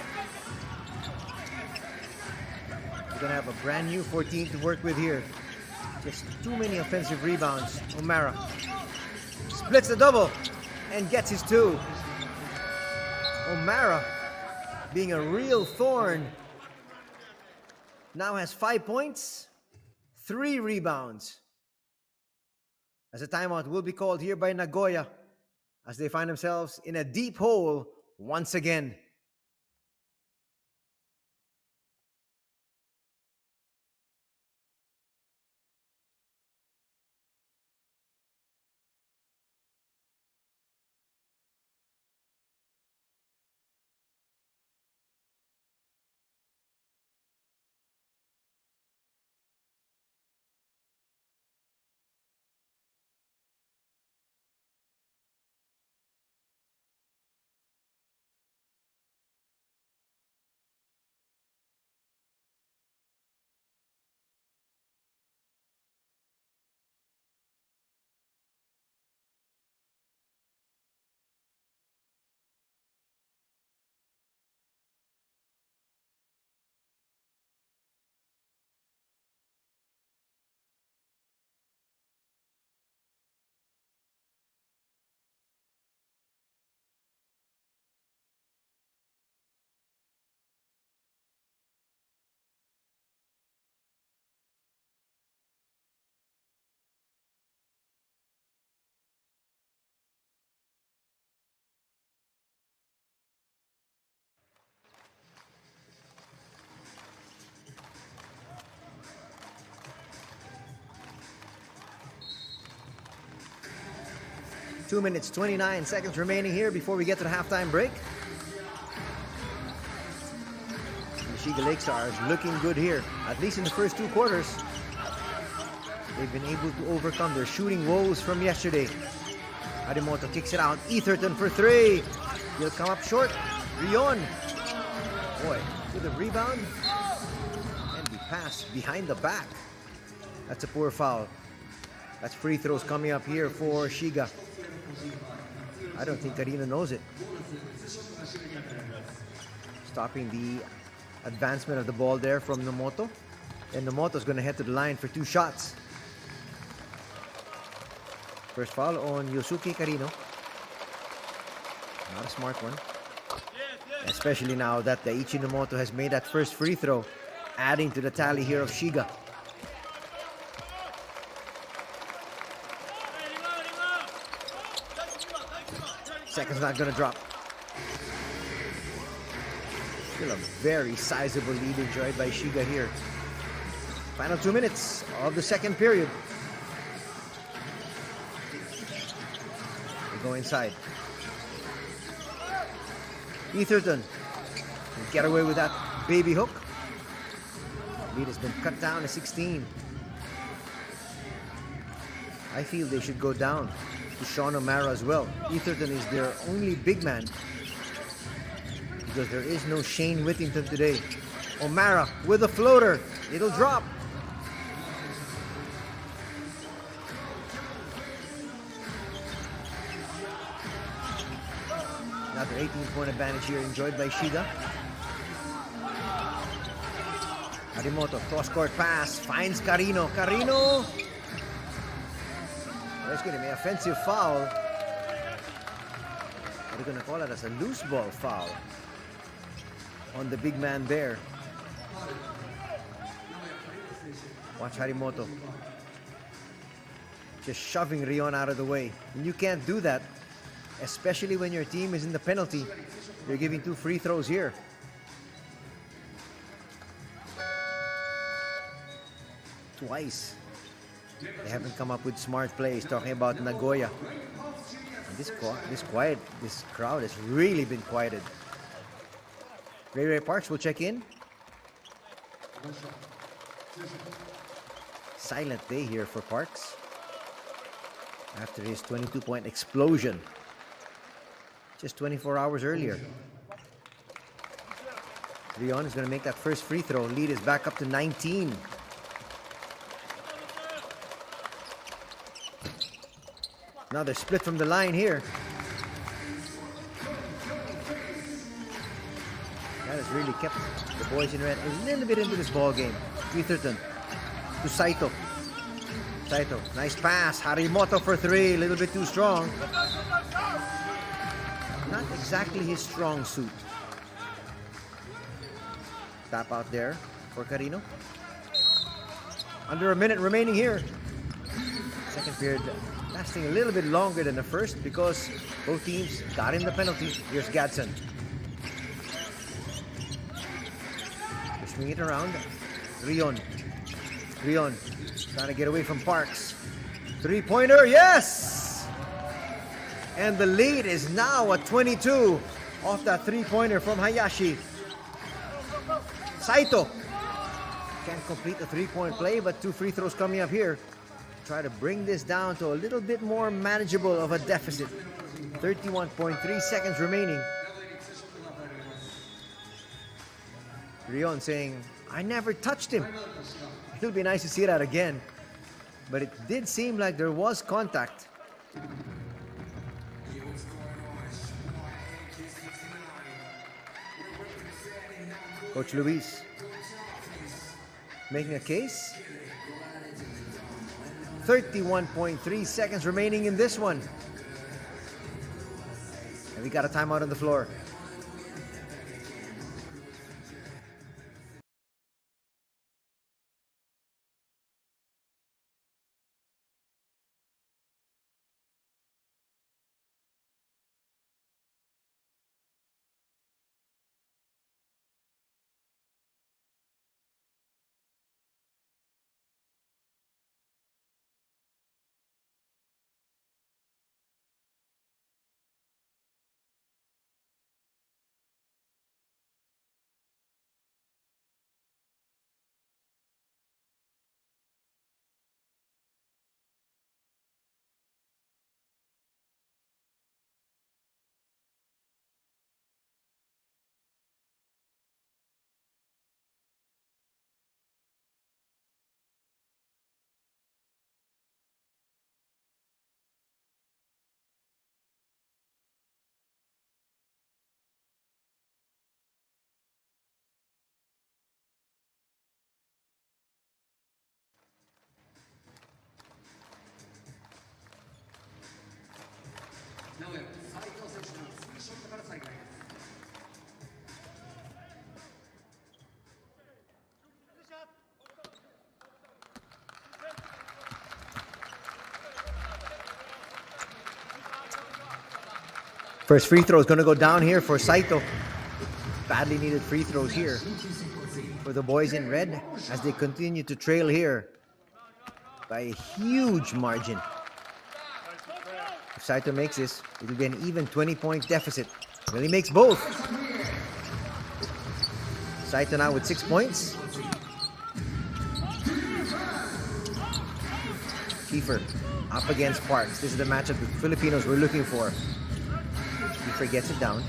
We're gonna have a brand new 14 to work with here. Just too many offensive rebounds. O'Mara splits the double and gets his 2. O'Mara, being a real thorn, now has 5 points, 3 rebounds. As a timeout will be called here by Nagoya as they find themselves in a deep hole once again. Two minutes, 29 seconds remaining here before we get to the halftime break. The Shiga Lakestars looking good here, at least in the first 2 quarters. They've been able to overcome their shooting woes from yesterday. Harimoto kicks it out. Etherton for 3. He'll come up short. Rion. Boy, with a rebound. And the pass behind the back. That's a poor foul. That's free throws coming up here for Shiga. I don't think Karina knows it. Stopping the advancement of the ball there from Nomoto. And Nomoto's going to head to the line for 2 shots. First foul on Yosuke Karino. Not a smart one. Especially now that Daichi Nomoto has made that first free throw, adding to the tally here of Shiga. Second's not going to drop. Still a very sizable lead enjoyed by Shiga here. Final 2 minutes of the second period. They go inside. Etherton can get away with that baby hook. Lead has been cut down to 16. I feel they should go down to Sean O'Mara as well. Etherton is their only big man because there is no Shane Whittington today. O'Mara with a floater. It'll drop. Another 18-point advantage here enjoyed by Shiga. Harimoto, cross-court pass, finds Karino. Karino! There's going to be an offensive foul. They're going to call it as a loose ball foul on the big man there. Watch Harimoto. Just shoving Rion out of the way. And you can't do that, especially when your team is in the penalty. You're giving 2 free throws here. Twice. They haven't come up with smart plays. Talking about Nagoya. And this crowd has really been quieted. Ray Parks will check in Silent day here for Parks after his 22-point explosion just 24 hours earlier. Leon is going to make that first free throw. Lead is back up to 19. Now they're split from the line here. That has really kept the boys in red a little bit into this ball game. Etherton to Saito. Saito, nice pass. Harimoto for three. A little bit too strong. Not exactly his strong suit. Tap out there for Carino. Under a minute remaining here. Second period lasting a little bit longer than the first because both teams got in the penalty. Here's Gadsden. They swing it around. Rion trying to get away from Parks. Three-pointer, yes! And the lead is now at 22 off that three-pointer from Hayashi. Saito can't complete the three-point play, but two free throws coming up here. Try to bring this down to a little bit more manageable of a deficit. 31.3 seconds remaining. Rion saying, I never touched him. It'll be nice to see that again. But it did seem like there was contact. Coach Luis making a case. 31.3 seconds remaining in this one. And we got a timeout on the floor. First free throw is going to go down here for Saito. Badly needed free throws here for the boys in red as they continue to trail here by a huge margin. If Saito makes this, it'll be an even 20-point deficit. Well, he makes both. Saito now with 6 points. Kiefer up against Parks. This is the matchup the Filipinos were looking for. Kiefer gets it down.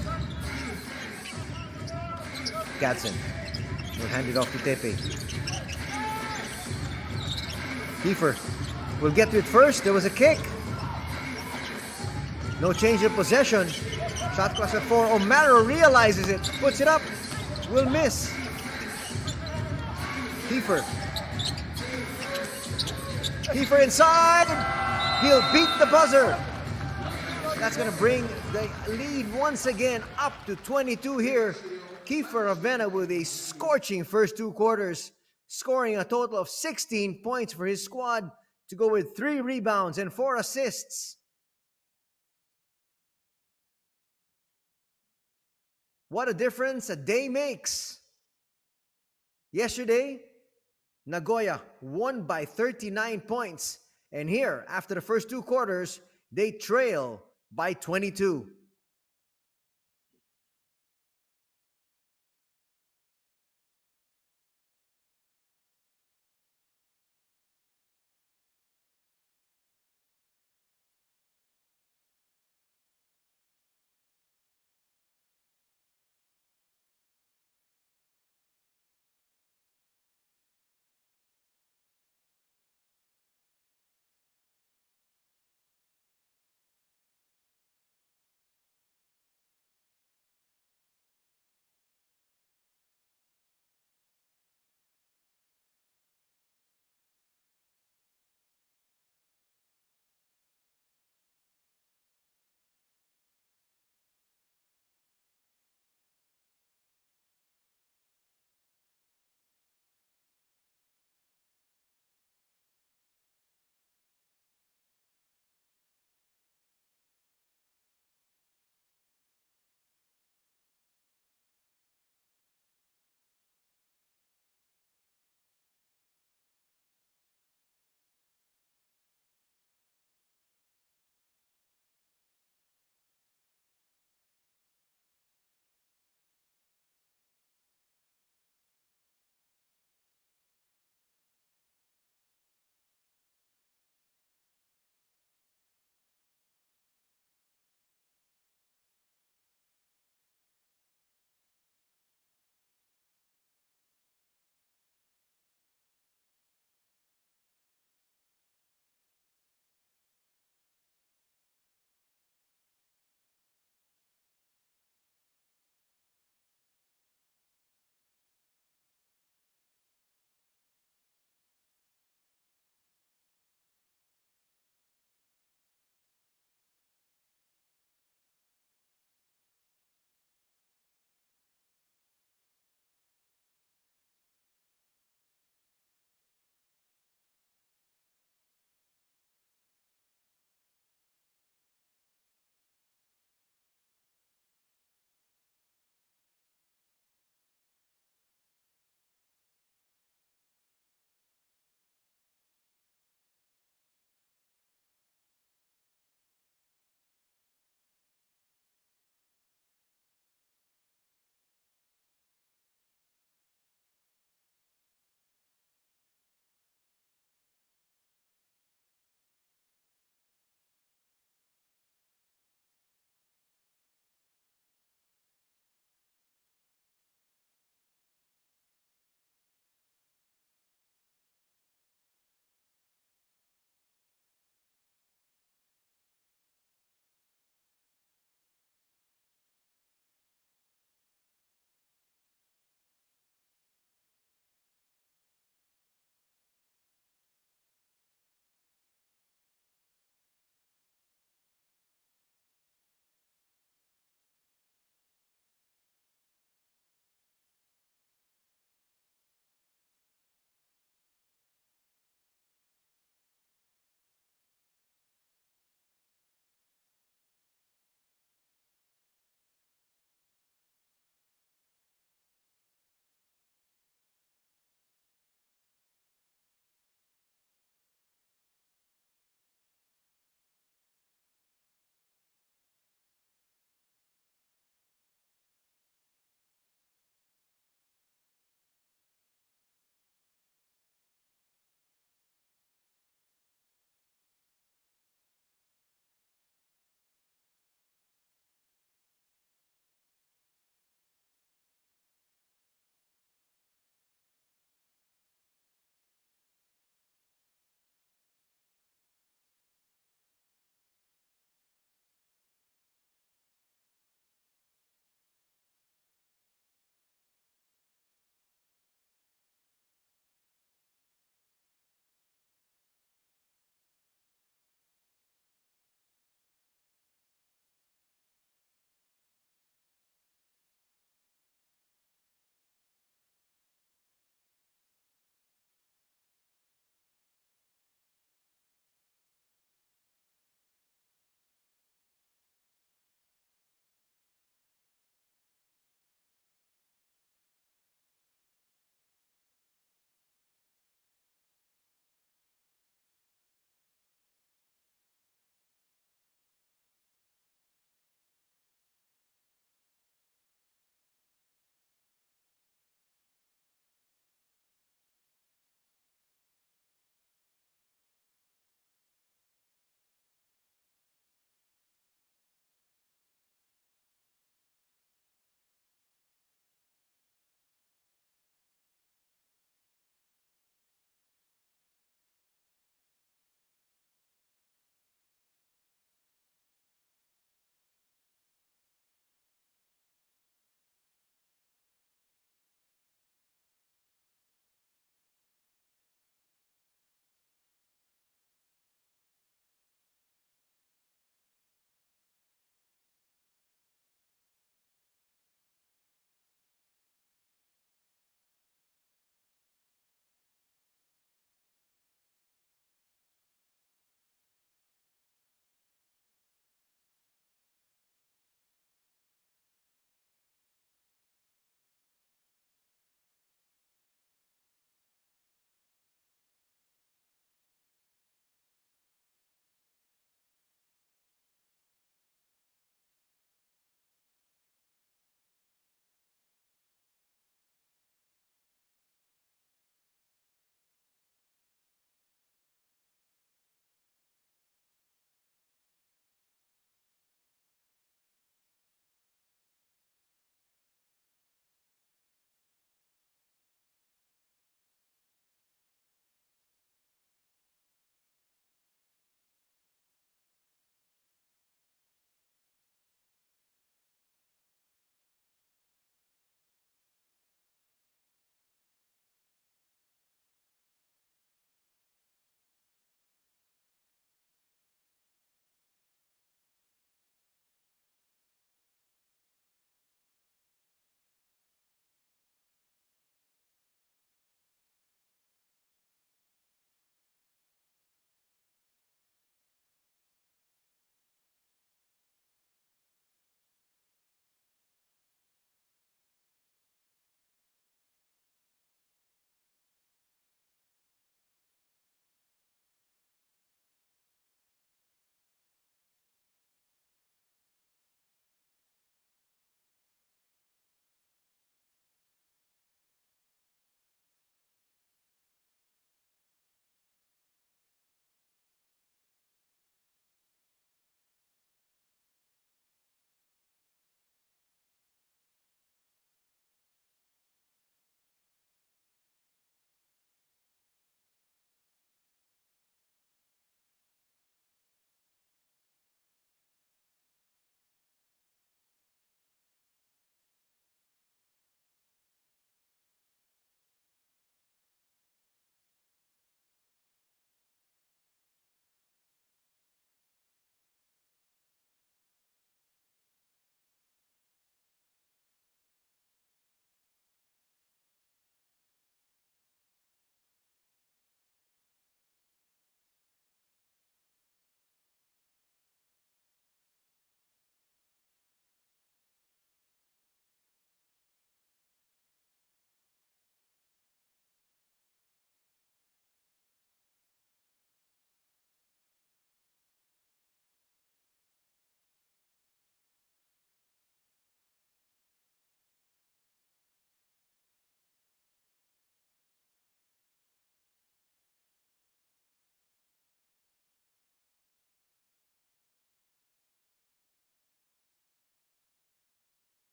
Gadsden will hand it off to Tepe. Kiefer will get to it first. There was a kick. No change of possession. Shot clock at 4. O'Mara realizes it. Puts it up. Will miss. Kiefer. Kiefer inside. He'll beat the buzzer. That's going to bring the lead once again up to 22 here. Kiefer Avena with a scorching first two quarters, scoring a total of 16 points for his squad to go with 3 rebounds and 4 assists. What a difference a day makes. Yesterday, Nagoya won by 39 points. And here, after the first two quarters, they trail by 22.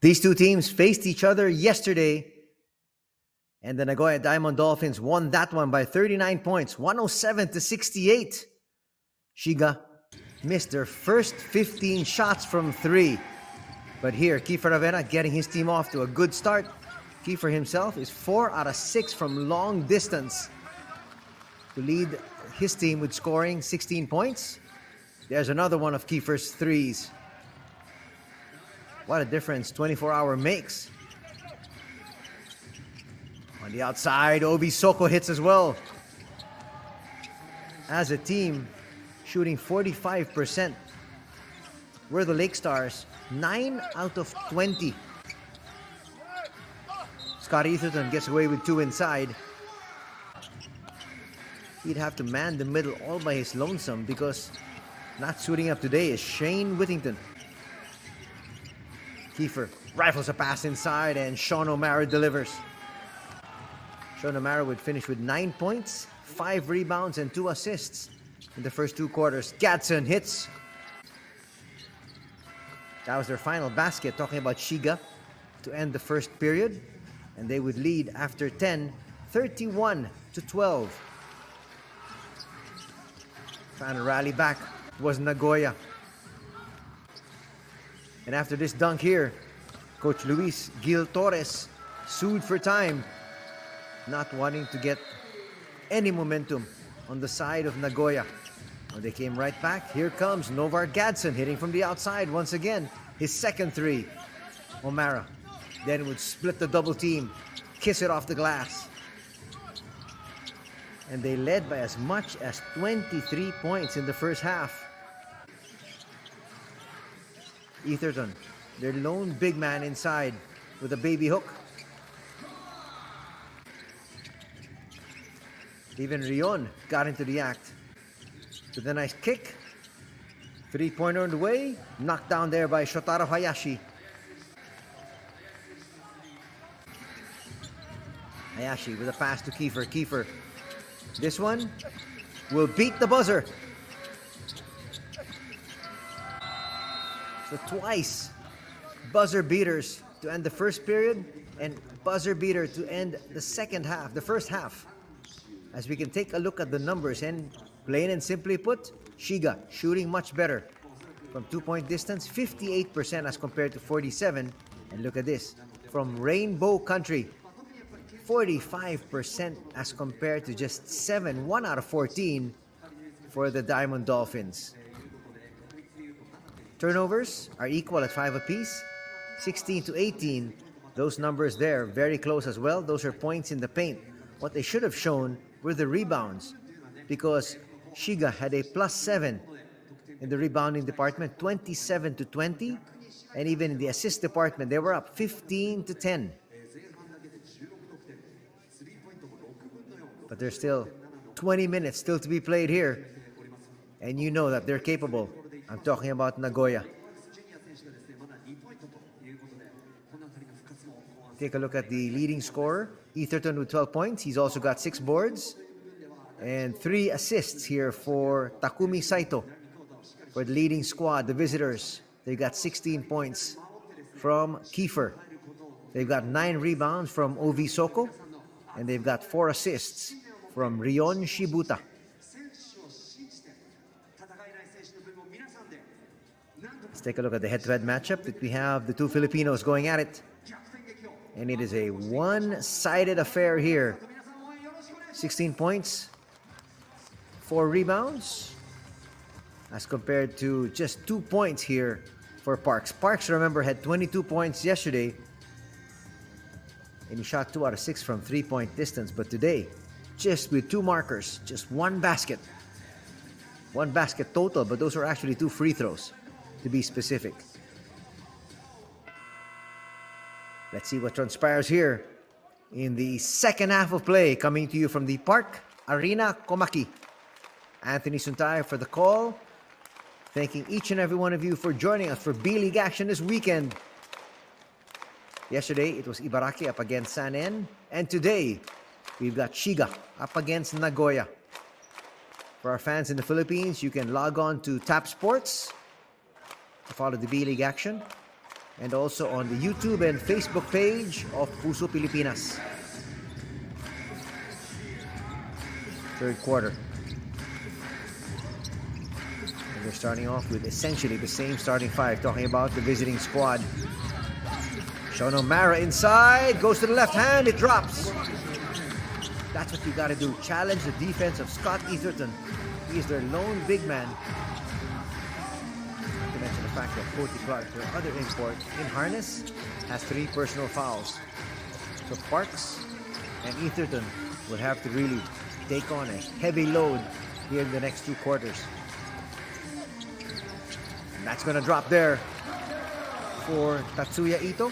These two teams faced each other yesterday, and the Nagoya Diamond Dolphins won that one by 39 points, 107 to 68. Shiga missed their first 15 shots from 3. But here, Kiefer Ravena getting his team off to a good start. Kiefer himself is 4 out of 6 from long distance to lead his team with scoring 16 points. There's another one of Kiefer's threes. What a difference 24-hour makes. On the outside, Obi Soko hits as well. As a team, shooting 45%. We're the Lakestars, 9 out of 20. Scott Etherton gets away with 2 inside. He'd have to man the middle all by his lonesome because not suiting up today is Shane Whittington. Kiefer rifles a pass inside and Sean O'Mara delivers. Sean O'Mara would finish with 9 points, 5 rebounds, and 2 assists in the first 2 quarters. Gadsden hits. That was their final basket, talking about Shiga, to end the first period. And they would lead after 10, 31 to 12. Trying to rally back was Nagoya. And after this dunk here, Coach Luis Gil Torres sued for time, not wanting to get any momentum on the side of Nagoya. When they came right back, here comes Novar Gadsden hitting from the outside once again. His second 3. O'Mara then would split the double team, kiss it off the glass. And they led by as much as 23 points in the first half. Etherton, their lone big man inside with a baby hook. Even Rion got into the act with a nice kick. 3-pointer on the way, knocked down there by Shotaro Hayashi. Hayashi with a pass to Kiefer. Kiefer, this one will beat the buzzer. So twice buzzer beaters to end the first period and buzzer beater to end the second half, the first half. As we can take a look at the numbers, and plain and simply put, Shiga shooting much better from 2-point distance, 58% as compared to 47. And look at this, from Rainbow Country, 45% as compared to just 7, 1 out of 14 for the Diamond Dolphins. Turnovers are equal at 5 apiece, 16 to 18. Those numbers there, very close as well. Those are points in the paint. What they should have shown were the rebounds, because Shiga had a +7 in the rebounding department, 27 to 20. And even in the assist department, they were up 15 to 10. But there's still 20 minutes still to be played here. And you know that they're capable. I'm talking about Nagoya. Take a look at the leading scorer, Etherton with 12 points. He's also got 6 boards and 3 assists here for Takumi Saito. For the leading squad, the visitors, they got 16 points from Kiefer. They've got 9 rebounds from Ovi Soko, and they've got 4 assists from Rion Shibuta. Let's take a look at the head-to-head matchup that we have the two Filipinos going at it. And it is a one-sided affair here. 16 points, 4 rebounds, as compared to just 2 points here for Parks. Parks, remember, had 22 points yesterday, and he shot 2 out of 6 from 3-point distance. But today, just with 2 markers, just 1 basket. 1 basket total, but those are actually 2 free throws, to be specific. Let's see what transpires here in the second half of play, coming to you from the Park Arena Komaki. Anthony Suntay for the call. Thanking each and every one of you for joining us for B-League action this weekend. Yesterday, it was Ibaraki up against San-En. And today, we've got Shiga up against Nagoya. For our fans in the Philippines, you can log on to Tap Sports to follow the B-League action. and also on the YouTube and Facebook page of Puso Pilipinas. Third quarter. And they're starting off with essentially the same starting five, talking about the visiting squad. Shonomara inside, goes to the left hand, it drops. That's what you gotta do. Challenge the defense of Scott Etherton. He is their lone big man. Not to mention the fact that Cody Clark, their other import, in harness, has 3 personal fouls. So Parks and Etherton will have to really take on a heavy load here in the next 2 quarters. And that's gonna drop there for Tatsuya Ito.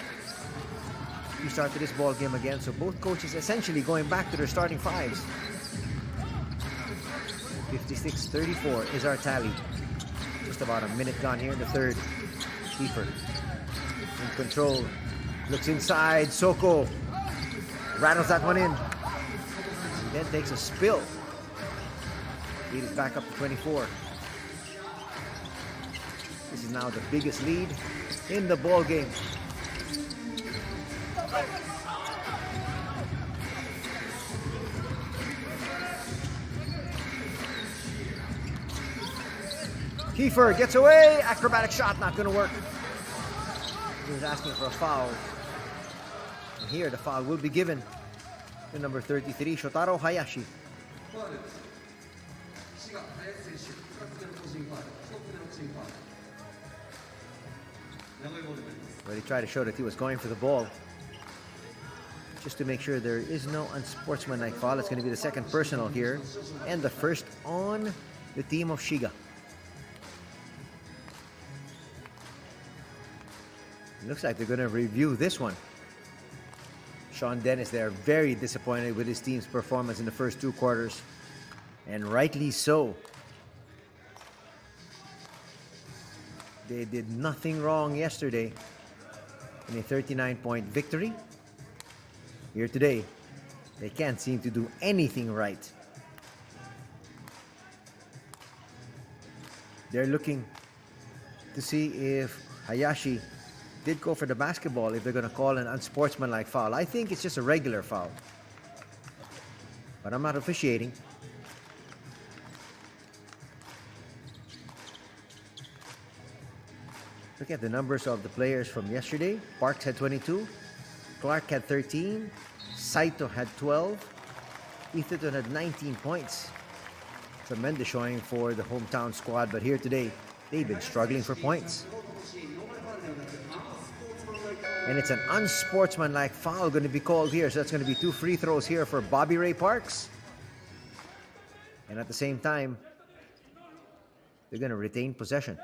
He started this ball game again, so both coaches essentially going back to their starting fives. 56-34 is our tally. Just about a minute gone here in the third. Kiefer in control, looks inside. Soko rattles that one in, and then takes a spill. Lead is back up to 24. This is now the biggest lead in the ball game. Kiefer gets away. Acrobatic shot, not going to work. He was asking for a foul. And here the foul will be given to number 33, Shotaro Hayashi. Where he tried to show that he was going for the ball. Just to make sure there is no unsportsmanlike foul. It's going to be the second personal here, and the first on the team of Shiga. Looks like they're going to review this one. Sean Dennis there, very disappointed with his team's performance in the first 2 quarters, and rightly so. They did nothing wrong yesterday in a 39-point victory. Here today, they can't seem to do anything right. They're looking to see if Hayashi did go for the basketball, if they're going to call an unsportsmanlike foul. I think it's just a regular foul, but I'm not officiating. Look at the numbers of the players from yesterday. Parks had 22, Clark had 13, Saito had 12, Etherton had 19 points. Tremendous showing for the hometown squad, but here today, they've been struggling for points. And it's an unsportsmanlike foul going to be called here, so that's going to be 2 free throws here for Bobby Ray Parks. And at the same time, they're going to retain possession.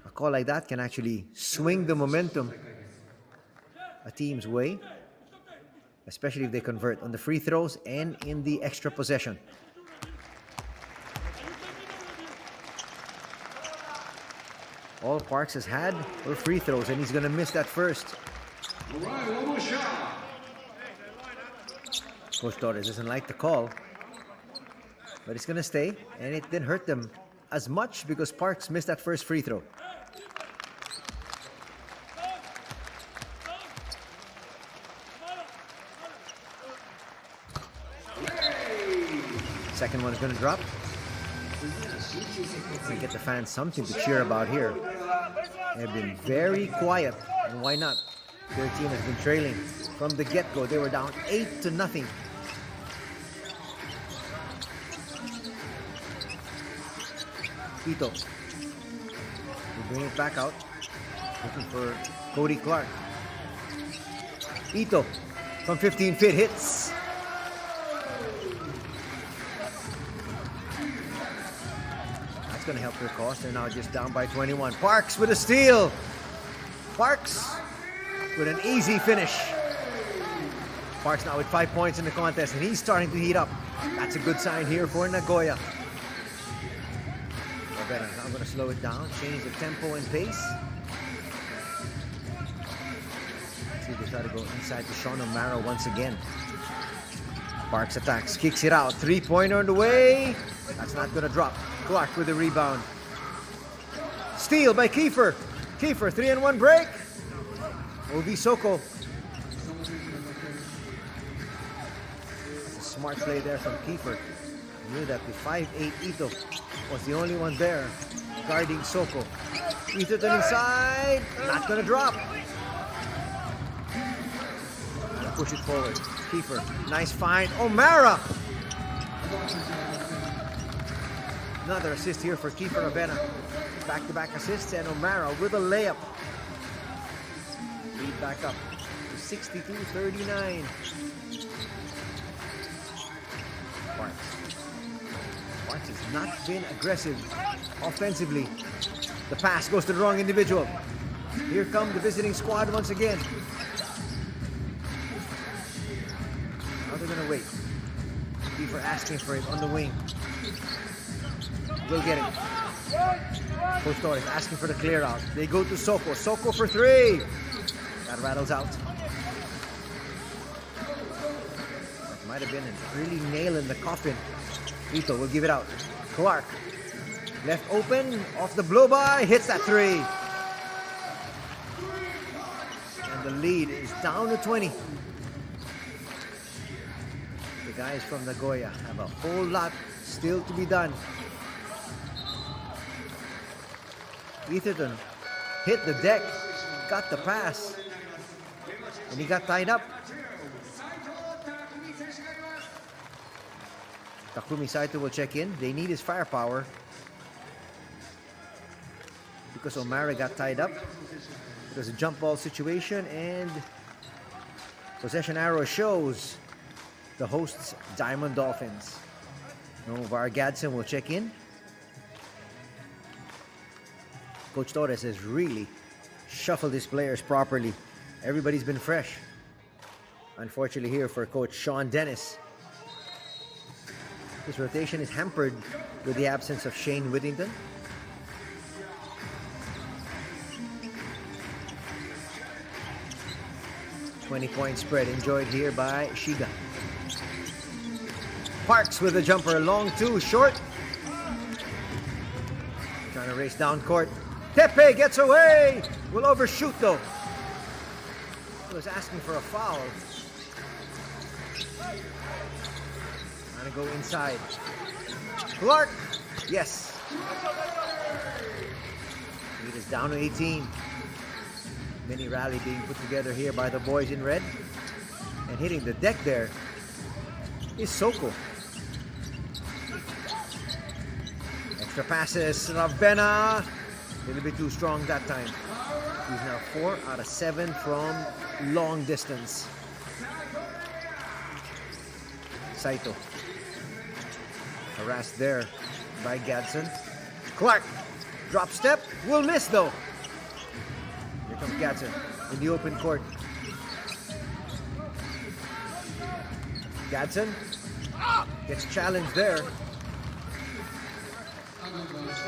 A call like that can actually swing the momentum a team's way, especially if they convert on the free throws and in the extra possession. All Parks has had were free throws, and he's going to miss that first. All right, one more shot. Coach Torres doesn't like the call, but it's going to stay, and it didn't hurt them as much because Parks missed that first free throw. Second one is going to drop. To get the fans something to cheer about here. They've been very quiet, and why not? Their team has been trailing from the get-go. They were down 8-0. Ito. They bring it back out. Looking for Cody Clark. Ito from 15 feet hits. Going to help their cause. They're now just down by 21. Parks with a steal. Parks with an easy finish. Parks now with 5 points in the contest, and he's starting to heat up. That's a good sign here for Nagoya. I'm going to slow it down, change the tempo and pace. See if they try to go inside to Shonomara once again. Parks attacks, kicks it out. 3-pointer on the way. That's not going to drop. Clark with the rebound. Steal by Kiefer. Kiefer, 3-1 break. Will be Soko. That's a smart play there from Kiefer. Knew that the 5'8" Ito was the only one there guarding Soko. Ito to the inside. Not gonna drop. Push it forward. Kiefer, nice find. O'Mara! Another assist here for Kiefer Avena. Back-to-back assists, and O'Mara with a layup. Lead back up to 62-39. Parks has not been aggressive offensively. The pass goes to the wrong individual. Here come the visiting squad once again. Now they're gonna wait. Kiefer asking for it on the wing. Will get it. Coach Torres asking for the clear out. They go to Soko. Soko for 3. That rattles out. That might have been an early nail in the coffin. Ito will give it out. Clark. Left open. Off the blow by. Hits that 3. And the lead is down to 20. The guys from Nagoya have a whole lot still to be done. Etherton hit the deck, got the pass, and he got tied up. Takumi Saito will check in. They need his firepower because O'Mara got tied up. It was a jump ball situation, and possession arrow shows the hosts Diamond Dolphins. Novar Gadsden will check in. Coach Torres has really shuffled his players properly. Everybody's been fresh. Unfortunately here for Coach Sean Dennis, his rotation is hampered with the absence of Shane Whittington. .20 spread enjoyed here by Shiga. Parks with a jumper, long 2, short. Trying to race down court. Tepe gets away. Will overshoot though. He was asking for a foul. Trying to go inside. Clark. Yes. Lead is down to 18. Mini rally being put together here by the boys in red. And hitting the deck there is Soko. Extra passes. Ravena. A little bit too strong that time. He's now 4 out of 7 from long distance. Saito. Harassed there by Gadsden. Clark. Drop step. Will miss though. Here comes Gadsden in the open court. Gadsden gets challenged there.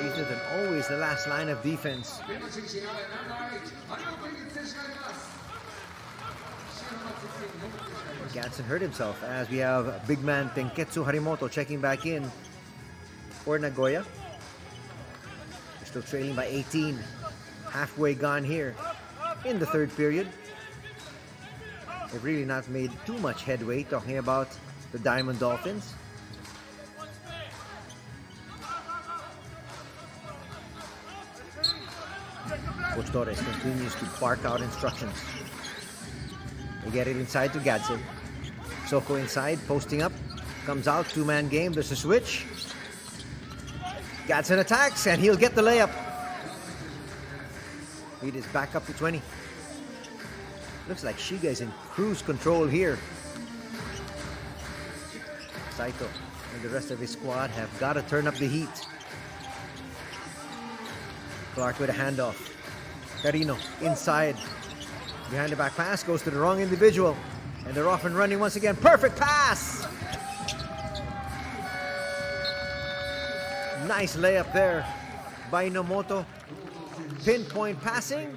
Easier than always the last line of defense. Gadsden hurt himself as we have big man Tenketsu Harimoto checking back in for Nagoya. They're still trailing by 18. Halfway gone here in the third period. They've really not made too much headway talking about the Diamond Dolphins. Coach Torres continues to bark out instructions. They get it inside to Gadsden. Soko inside, posting up. Comes out, two-man game. There's a switch. Gadsden attacks, and he'll get the layup. Lead is back up to 20. Looks like Shiga is in cruise control here. Saito and the rest of his squad have got to turn up the heat. Clark with a handoff. Carino inside. Behind the back pass goes to the wrong individual. And they're off and running once again. Perfect pass! Nice layup there by Inomoto. Pinpoint passing.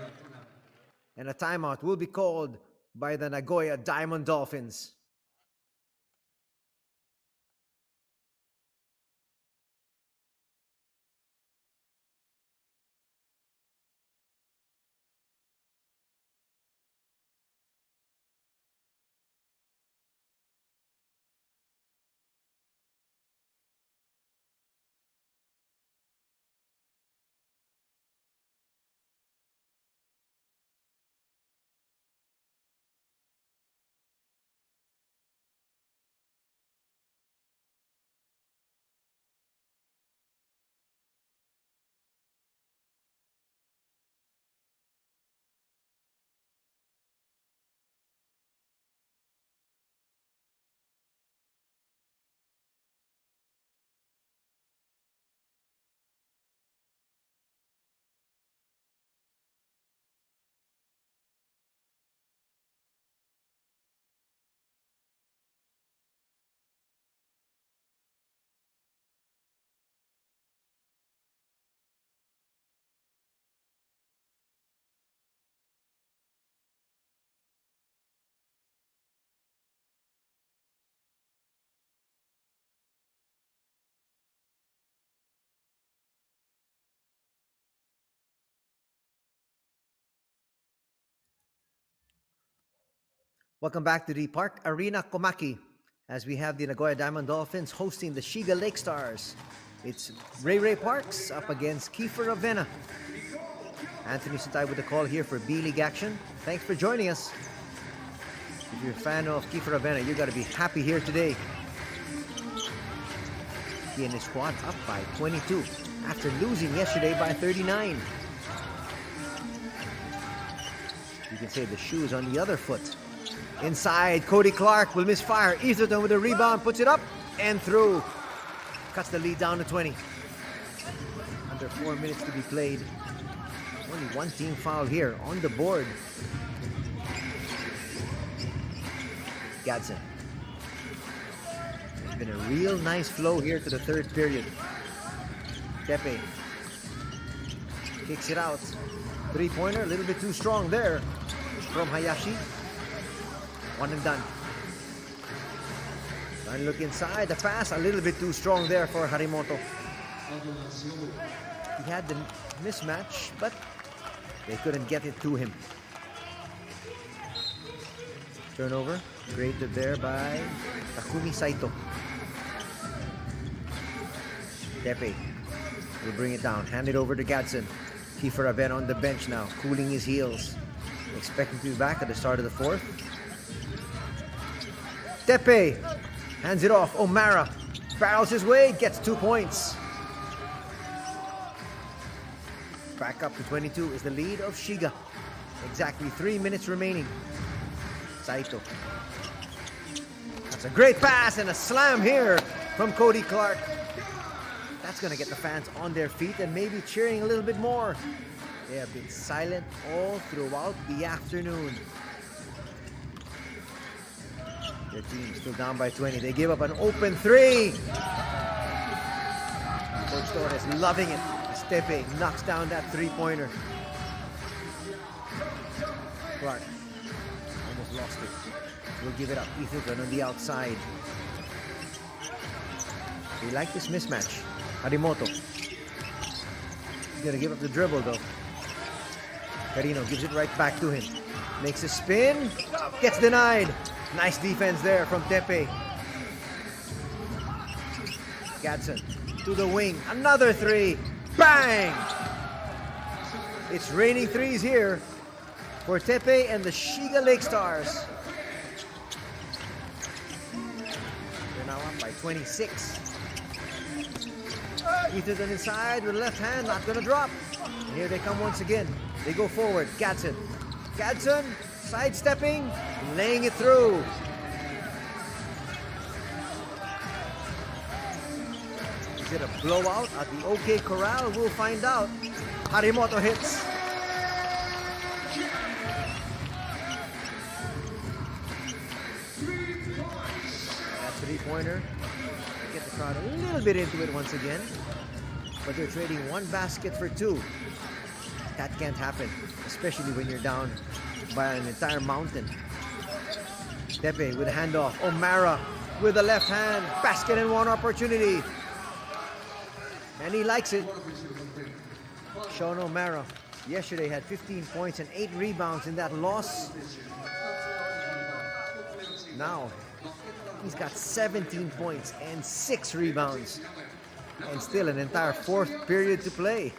And a timeout will be called by the Nagoya Diamond Dolphins. Welcome back to the Park Arena Komaki as we have the Nagoya Diamond Dolphins hosting the Shiga Lakestars. It's Ray Parks up against Kiefer Ravenna. Anthony Sutay with the call here for B.LEAGUE action. Thanks for joining us. If you're a fan of Kiefer Ravenna, you got to be happy here today. He and his squad up by 22 after losing yesterday by 39. You can say the shoe is on the other foot. Inside, Cody Clark will misfire. Etherton with a rebound, puts it up and through. Cuts the lead down to 20. Under 4 minutes to be played. Only one team foul here on the board. Gadsden. It's been a real nice flow here to the third period. Tepe kicks it out. Three-pointer, a little bit too strong there from Hayashi. One and done. Trying to look inside. The pass a little bit too strong there for Harimoto. He had the mismatch, but they couldn't get it to him. Turnover created there by Takumi Saito. Tepe will bring it down. Hand it over to Gadsden. Kiefer Ravenna on the bench now, cooling his heels. Expecting to be back at the start of the fourth. Tepe hands it off. O'Mara barrels his way, gets 2 points. Back up to 22 is the lead of Shiga. Exactly 3 minutes remaining. Saito. That's a great pass and a slam here from Cody Clark. That's going to get the fans on their feet and maybe cheering a little bit more. They have been silent all throughout the afternoon. Their team still down by 20. They give up an open three. Coach Torres loving it. Tepe knocks down that three-pointer. Clark almost lost it. We'll give it up. Etherton on the outside. They like this mismatch. Harimoto. He's gonna give up the dribble though. Carino gives it right back to him. Makes a spin. Gets denied. Nice defense there from Tepe. Gadsden to the wing. Another three. Bang! It's raining threes here for Tepe and the Shiga Lakestars. They're now up by 26. Etherton inside with the left hand, not gonna drop. And here they come once again. They go forward. Gadsden. Gadsden sidestepping, laying it through. Is it a blowout at the OK Corral? We'll find out. Harimoto hits. That three-pointer. Get the crowd a little bit into it once again. But they're trading one basket for two. That can't happen, especially when you're down by an entire mountain. Tepe with a handoff. O'Mara with the left hand. Basket and one opportunity. And he likes it. Sean O'Mara yesterday had 15 points and 8 rebounds in that loss. Now he's got 17 points and 6 rebounds. And still an entire fourth period to play.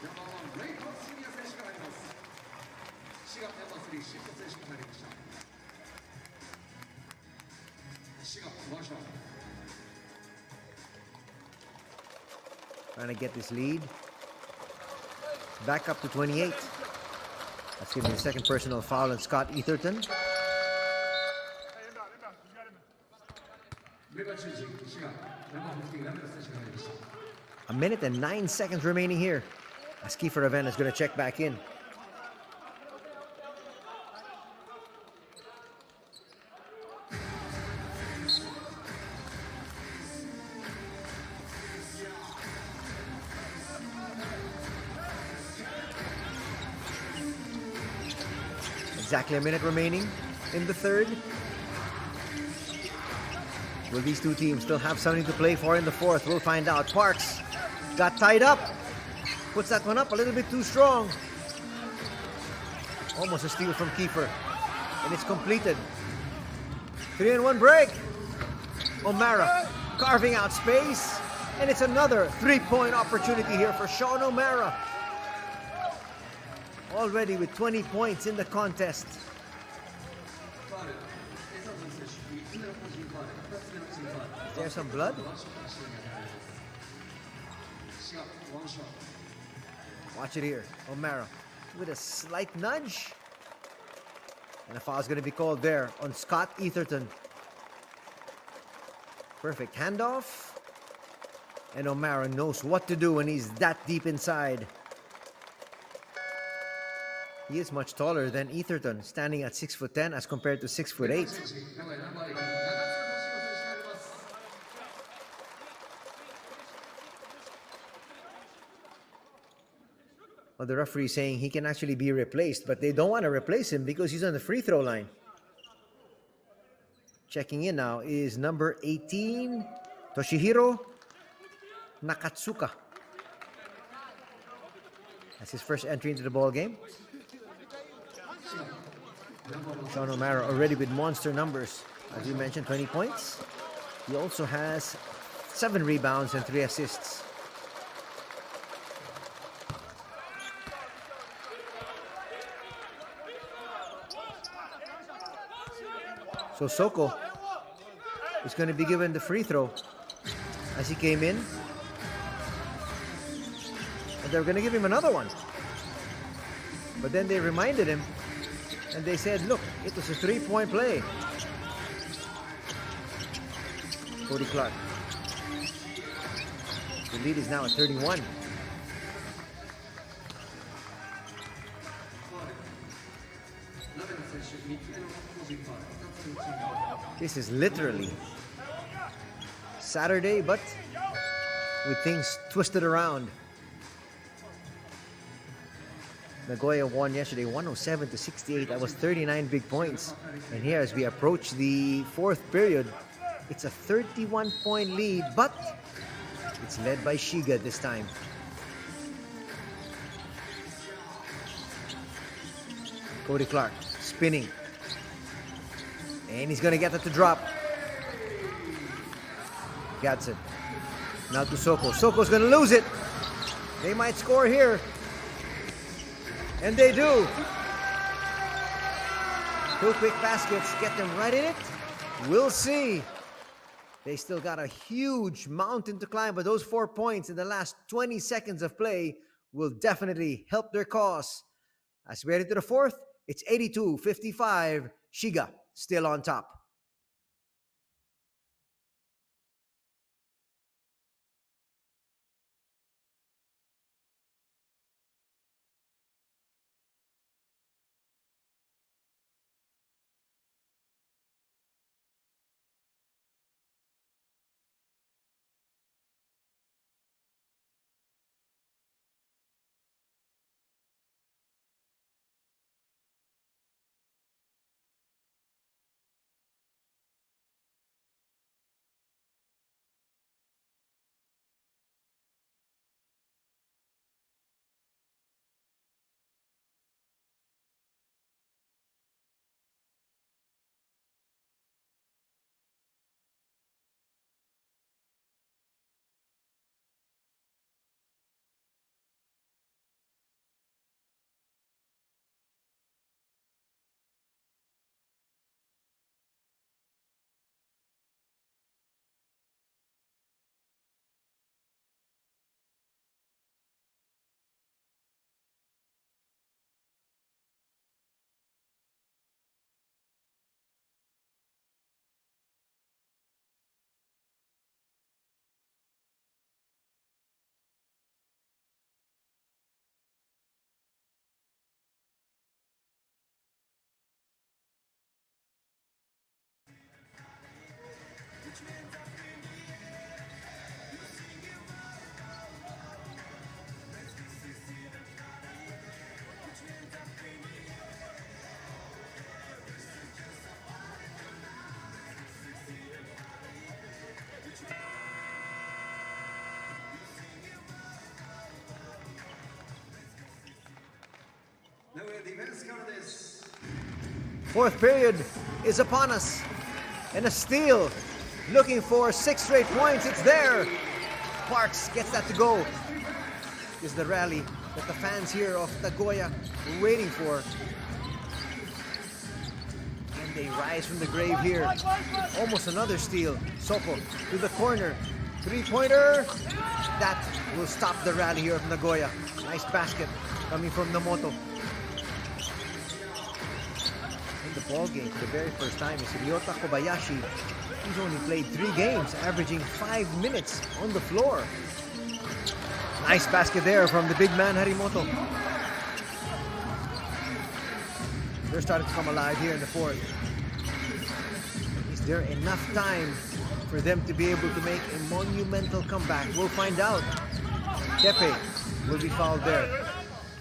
Trying to get this lead. Back up to 28. That's giving the second personal foul on Scott Etherton. A minute and 9 seconds remaining here. As Kiefer Ravenna is going to check back in. Exactly a minute remaining in the third. Will these two teams still have something to play for in the fourth? We'll find out. Parks got tied up. Puts that one up a little bit too strong. Almost a steal from Kiefer. And it's completed. 3-on-1 break. O'Mara carving out space. And it's another three-point opportunity here for Sean O'Mara. Already with 20 points in the contest. Is there some blood? Watch it here. O'Mara with a slight nudge. And a foul is going to be called there on Scott Etherton. Perfect handoff. And O'Mara knows what to do when he's that deep inside. He is much taller than Etherton, standing at 6'10" as compared to 6'8". Well, the referee is saying he can actually be replaced, but they don't want to replace him because he's on the free throw line. Checking in now is number 18, Toshihiro Nakatsuka. That's his first entry into the ball game. Sean O'Mara already with monster numbers. As you mentioned, 20 points. He also has 7 rebounds and 3 assists. So Soko is going to be given the free throw as he came in. And they're going to give him another one. But then they reminded him and they said, look, it was a 3-point play. Cody Clark. The lead is now at 31. This is literally Saturday, but with things twisted around. Nagoya won yesterday 107-68. That was 39 big points. And here as we approach the fourth period, it's a 31-point lead, but it's led by Shiga this time. Cody Clark spinning. And he's going to get that to drop. Gadsden. Now to Soko. Soko's going to lose it. They might score here. And they do. 2 quick baskets get them right in it. We'll see. They still got a huge mountain to climb, but those 4 points in the last 20 seconds of play will definitely help their cause. As we head into the fourth, it's 82-55. Shiga still on top. Fourth period is upon us. And a steal. Looking for 6 straight points. It's there. Parks gets that to go. This is the rally that the fans here of Nagoya were waiting for. And they rise from the grave here. Almost another steal. Soko to the corner. 3-pointer. That will stop the rally here of Nagoya. Nice basket coming from Namoto. In the ball game for the very first time is Ryota Kobayashi. He's only played 3 games, averaging 5 minutes on the floor. Nice basket there from the big man Harimoto. They're starting to come alive here in the fourth. Is there enough time for them to be able to make a monumental comeback? We'll find out. Tepe will be fouled there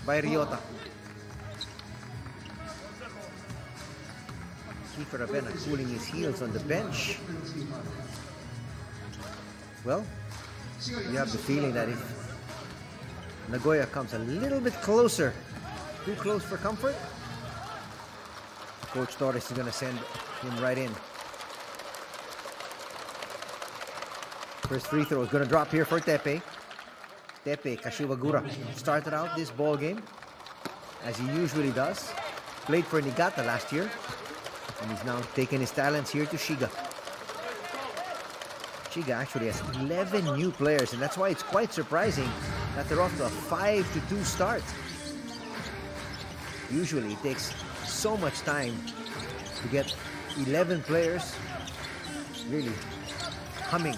by Ryota. Kiefer Ravena cooling his heels on the bench. Well, you have the feeling that if Nagoya comes a little bit closer, too close for comfort, Coach Torres is going to send him right in. First free throw is going to drop here for Tepe. Tepe Kashiwagura started out this ball game as he usually does. Played for Niigata last year. And he's now taken his talents here to Shiga. Shiga actually has 11 new players, and that's why it's quite surprising that they're off to a 5-2 start. Usually it takes so much time to get 11 players really humming.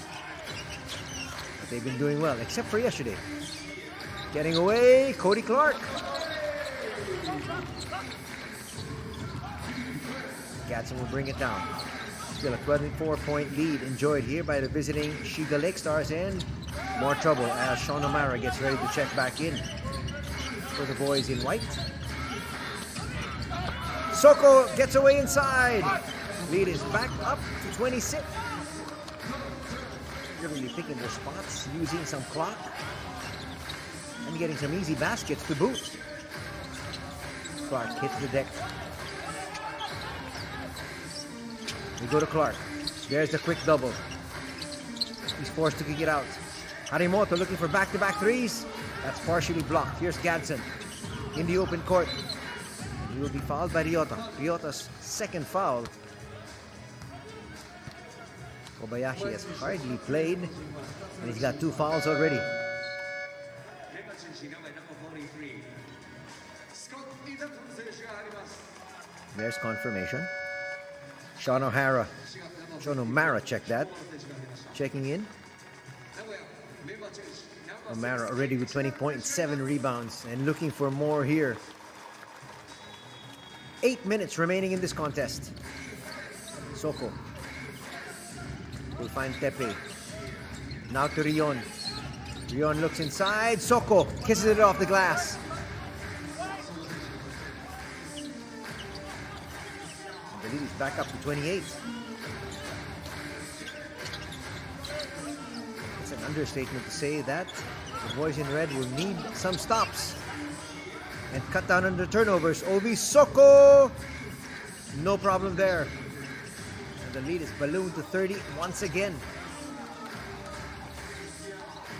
But they've been doing well, except for yesterday. Getting away, Cody Clark. Gadsden will bring it down. Still a 24-point lead enjoyed here by the visiting Shiga Lakestars, and more trouble as Sean O'Mara gets ready to check back in for the boys in white. Soko gets away inside. Lead is back up to 26. They're really picking their spots, using some clock, and getting some easy baskets to boot. Clark hits the deck. We go to Clark. There's the quick double. He's forced to kick it out. Harimoto looking for back-to-back threes. That's partially blocked. Here's Gadsden in the open court. He will be fouled by Ryota. Ryota's second foul. Kobayashi has hardly played, and he's got 2 fouls already. There's confirmation. Sean O'Mara checked that. Checking in. O'Mara already with 20.7 rebounds and looking for more here. 8 minutes remaining in this contest. Soko will find Tepe. Now to Rion. Rion looks inside. Soko kisses it off the glass. The lead is back up to 28. It's an understatement to say that the boys in red will need some stops and cut down on the turnovers. Obi Soko, no problem there. And the lead is ballooned to 30 once again.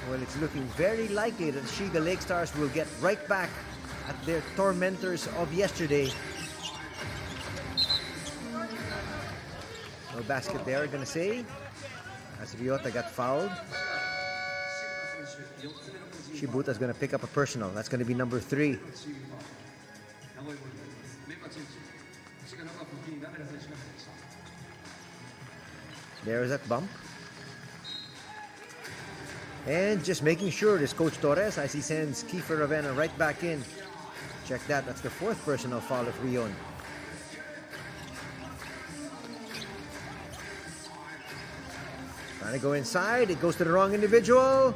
Well, it's looking very likely that the Shiga Lakestars will get right back at their tormentors of yesterday. No basket there, gonna say, as Ryota got fouled. Shibuta's gonna pick up a personal. That's gonna be number 3. There's that bump. And just making sure this Coach Torres as he sends Kiefer Ravena right back in. Check that, that's the 4th personal foul of Rion. Trying to go inside, it goes to the wrong individual.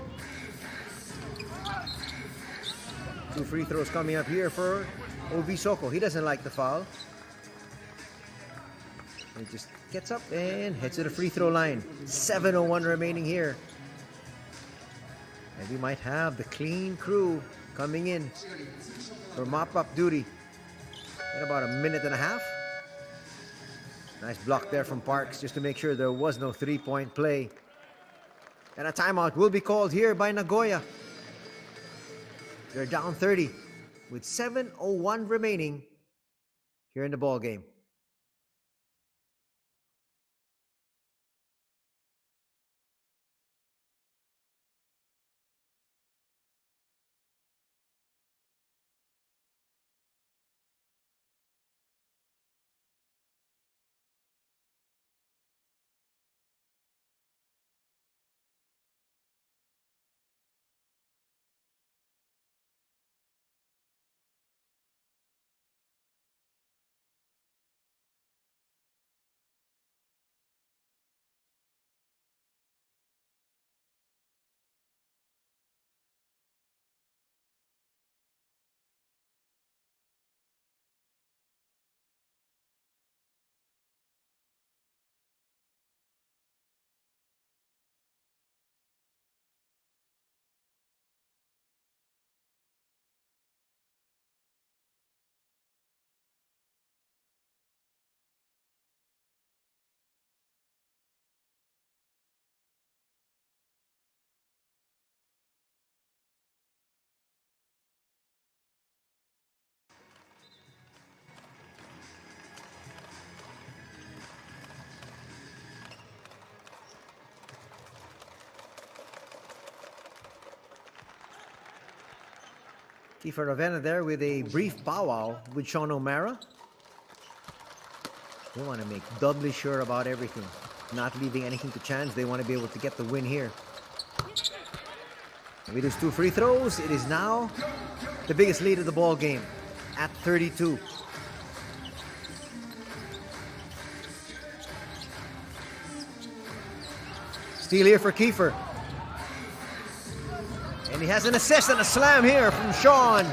2 free throws coming up here for Obi Soko. He doesn't like the foul. He just gets up and heads to the free throw line. 7:01 remaining here. And we might have the clean crew coming in for mop-up duty in about a minute and a half. Nice block there from Parks just to make sure there was no three-point play. And a timeout will be called here by Nagoya. They're down 30 with 7:01 remaining here in the ball game. Kiefer Ravenna there with a brief powwow with Sean O'Mara. They want to make doubly sure about everything, not leaving anything to chance. They want to be able to get the win here. And with his 2 free throws, it is now the biggest lead of the ball game at 32. Steal here for Kiefer. And he has an assist and a slam here from Sean.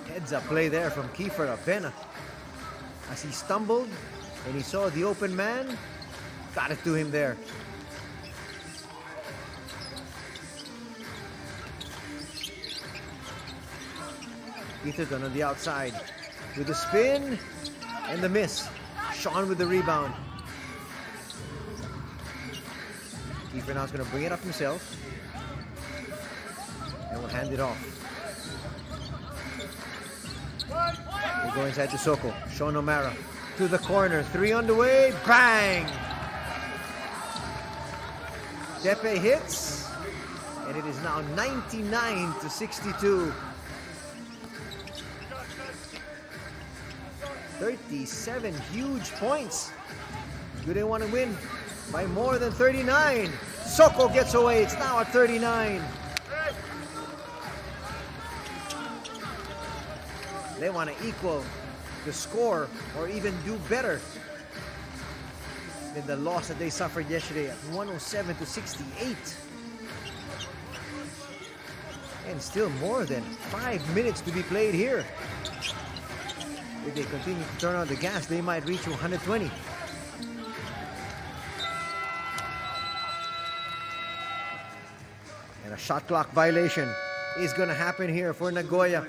Heads up play there from Kiefer Ravenna. As he stumbled and he saw the open man, got it to him there. Etherton on the outside with the spin and the miss. Sean with the rebound. Kiefer now is going to bring it up himself and will hand it off. We'll go inside to Soko. Sean O'Mara to the corner. 3 on the way. Bang! Tepe hits. And it is now 99-62. 37 huge points. Do they want to win by more than 39? Soko gets away. It's now at 39. They want to equal the score or even do better than the loss that they suffered yesterday at 107-68. And still more than 5 minutes to be played here. If they continue to turn on the gas, they might reach 120. And a shot clock violation is going to happen here for Nagoya.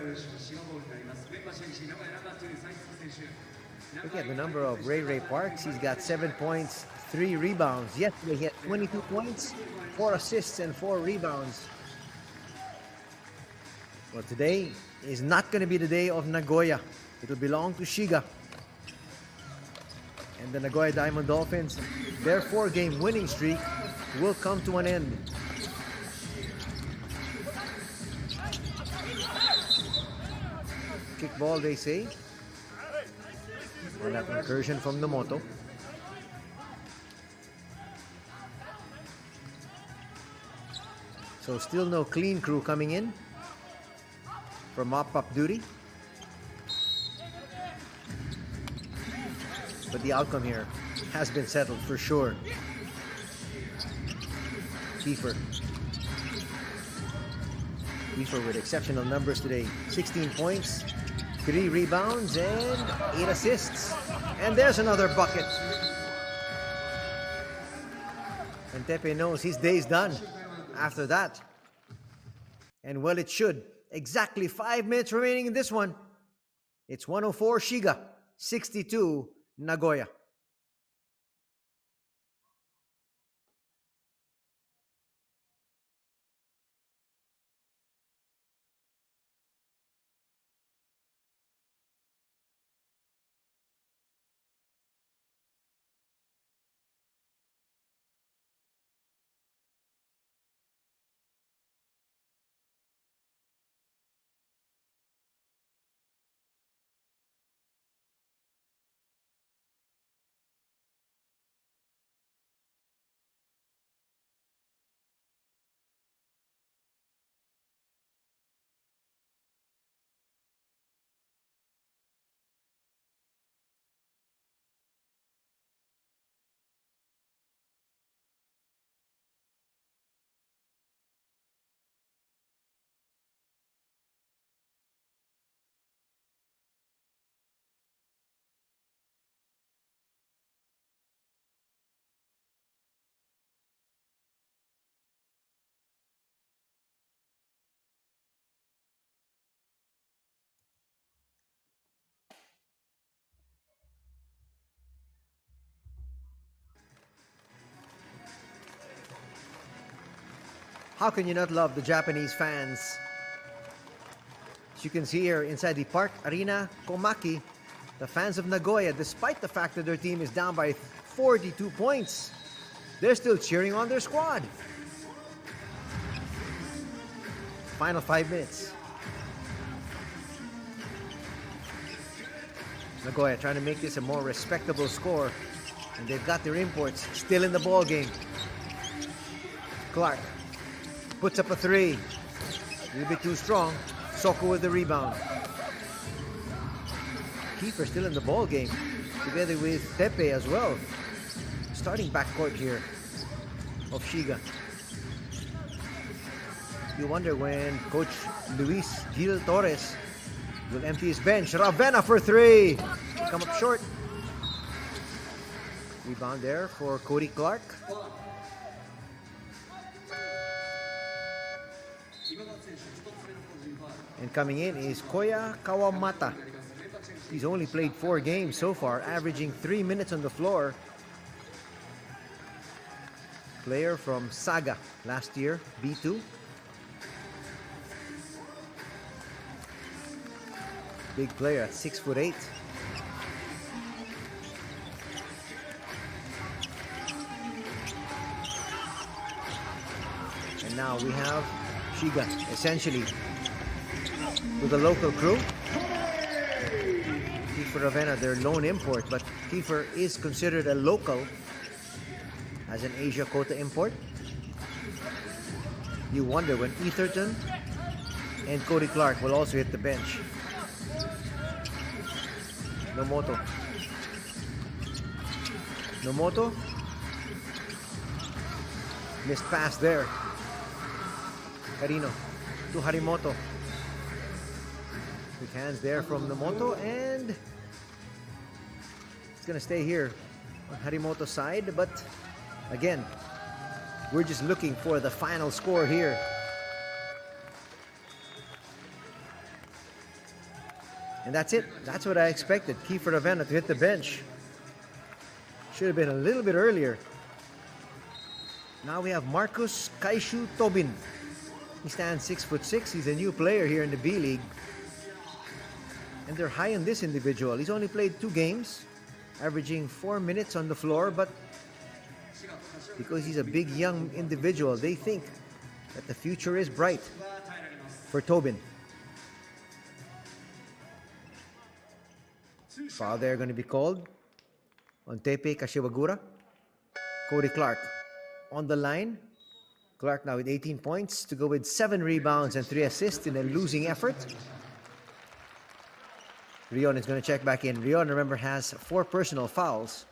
Look at the number of Ray Parks. He's got 7 points, 3 rebounds. Yesterday he had 22 points, 4 assists, and 4 rebounds. Well, today is not going to be the day of Nagoya. It will belong to Shiga. And the Nagoya Diamond Dolphins, their 4-game winning streak will come to an end. Kick ball, they say. And that incursion from Nomoto. So still no clean crew coming in for mop-up duty. But the outcome here has been settled for sure. Kiefer with exceptional numbers today. 16 points, 3 rebounds, and 8 assists. And there's another bucket. And Tepe knows his day's done after that. And well, it should. Exactly 5 minutes remaining in this one. It's 104 Shiga, 62 Nagoya. How can you not love the Japanese fans? As you can see here inside the Park Arena Komaki, the fans of Nagoya, despite the fact that their team is down by 42 points, they're still cheering on their squad. Final 5 minutes. Nagoya trying to make this a more respectable score, and they've got their imports still in the ball game. Clark puts up a three. A little bit too strong. Soko with the rebound. Kiefer still in the ball game, together with Pepe as well. Starting backcourt here of Shiga. You wonder when Coach Luis Gil Torres will empty his bench. Ravenna for three. Come up short. Rebound there for Cody Clark. And coming in is Koya Kawamata. He's only played 4 games so far, averaging 3 minutes on the floor. Player from Saga last year, B2. Big player at 6'8". And now we have Shiga, essentially, with the local crew. Kiefer Ravenna, their lone import, but Kiefer is considered a local as an Asia quota import. You wonder when Etherton and Cody Clark will also hit the bench. Nomoto. Nomoto. Missed pass there. Carino to Harimoto. Quick hands there from Nomoto, and it's gonna stay here on Harimoto's side, but again, we're just looking for the final score here. And that's it. That's what I expected. Kiefer Ravenna to hit the bench. Should have been a little bit earlier. Now we have Marcus Kaisu Tobin. He stands 6'6". He's a new player here in the B-League. And they're high on this individual. He's only played 2 games, averaging 4 minutes on the floor, but because he's a big young individual, they think that the future is bright for Tobin. Foul there going to be called on Tepe Kashiwagura. Cody Clark on the line. Clark now with 18 points to go with 7 rebounds and 3 assists in a losing effort. Rion is going to check back in. Rion, remember, has 4 personal fouls.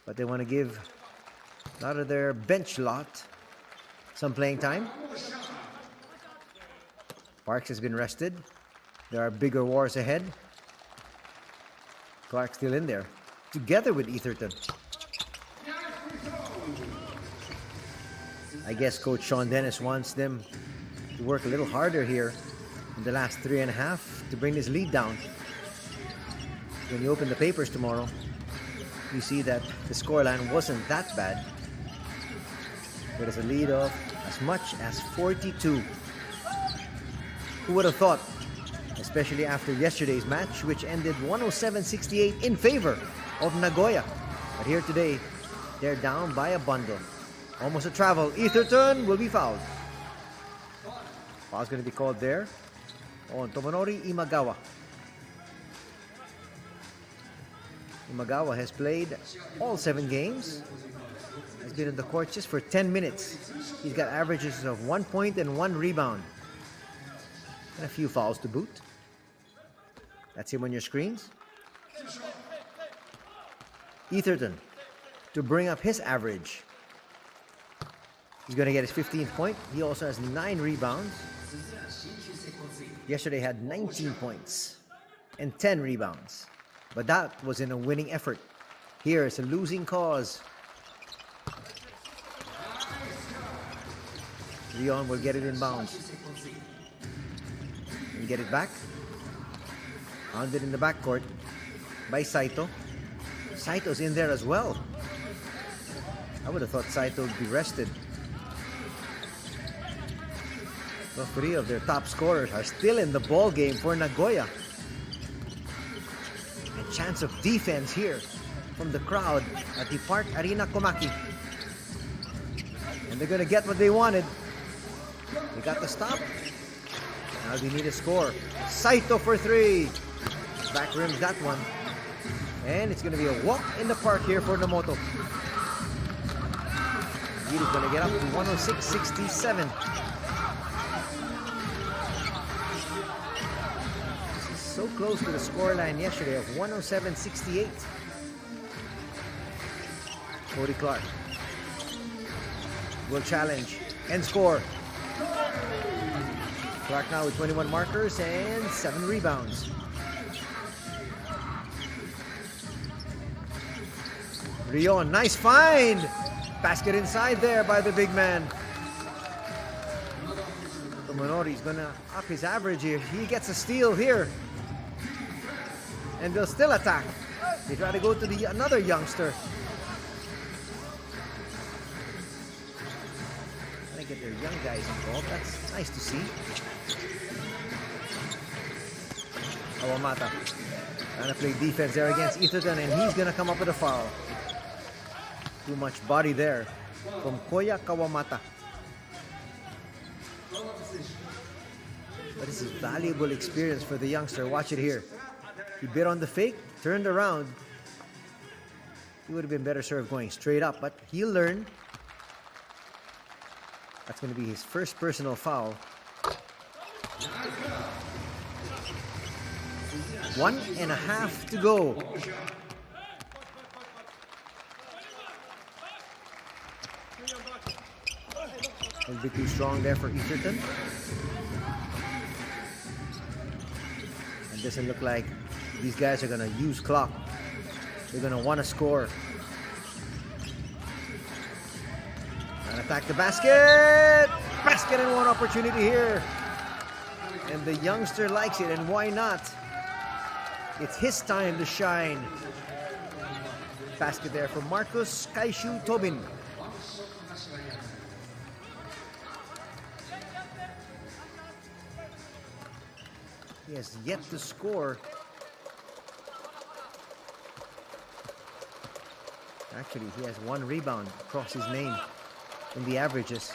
But they want to give a lot of their bench lot some playing time. Parks has been rested. There are bigger wars ahead. Clark still in there, together with Etherton. I guess Coach Sean Dennis wants them to work a little harder here in the last 3.5 to bring this lead down. When you open the papers tomorrow, you see that the scoreline wasn't that bad. There is a lead of as much as 42. Who would have thought? Especially after yesterday's match, which ended 107-68 in favor of Nagoya. But here today, they're down by a bundle. Almost a travel. Etherton will be fouled. Foul's going to be called there on Tomonori Imagawa. Imagawa has played all 7 games. Has been on the court just for 10 minutes. He's got averages of 1 point and 1 rebound. And a few fouls to boot. That's him on your screens. Etherton to bring up his average. He's going to get his 15th point. He also has 9 rebounds. Yesterday had 19 points and 10 rebounds. But that was in a winning effort. Here is a losing cause. Leon will get it in bounds. And get it back. Hounded in the backcourt by Saito. Saito's in there as well. I would have thought Saito would be rested. Well, 3 of their top scorers are still in the ball game for Nagoya. A chance of defense here from the crowd at the Park Arena Komaki. And they're going to get what they wanted. They got the stop. Now they need a score. Saito for 3. Back rims that one. And it's going to be a walk in the park here for Nomoto. Lead is going to get up to 106-67. This is so close to the scoreline yesterday of 107-68. Cody Clark will challenge and score. Clark now with 21 markers and 7 rebounds. Rion, nice find! Basket inside there by the big man. Tomonori's gonna up his average here. He gets a steal here. And they'll still attack. They try to go to another youngster. Trying to get their young guys involved. That's nice to see. Kawamata trying to play defense there against Etherton, and he's gonna come up with a foul. Too much body there from Koya Kawamata. But this is valuable experience for the youngster. Watch it here. He bit on the fake, turned around. He would have been better served going straight up, but he'll learn. That's going to be his first personal foul. 1.5 to go. A bit too strong there for Etherton. And doesn't look like these guys are going to use clock. They're going to want to score. And attack the basket. Basket and 1 opportunity here. And the youngster likes it, and why not? It's his time to shine. Basket there from Marcus Kaisu Tobin. He has yet to score. Actually, he has 1 rebound across his name in the averages.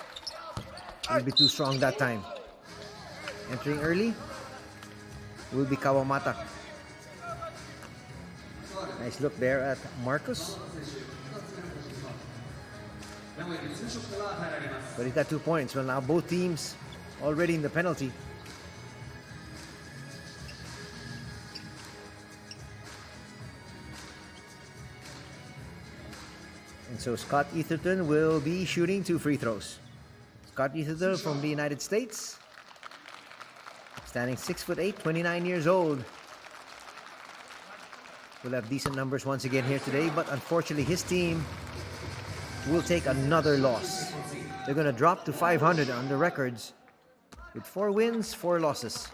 He'll be too strong that time. Entering early will be Kawamata. Nice look there at Marcus. But he's got 2 points. Well, now both teams already in the penalty. And so Scott Etherton will be shooting 2 free throws. Scott Etherton from the United States. Standing 6'8", 29 years old. Will have decent numbers once again here today, but unfortunately his team will take another loss. They're going to drop to 500 on the records with 4 wins, 4 losses.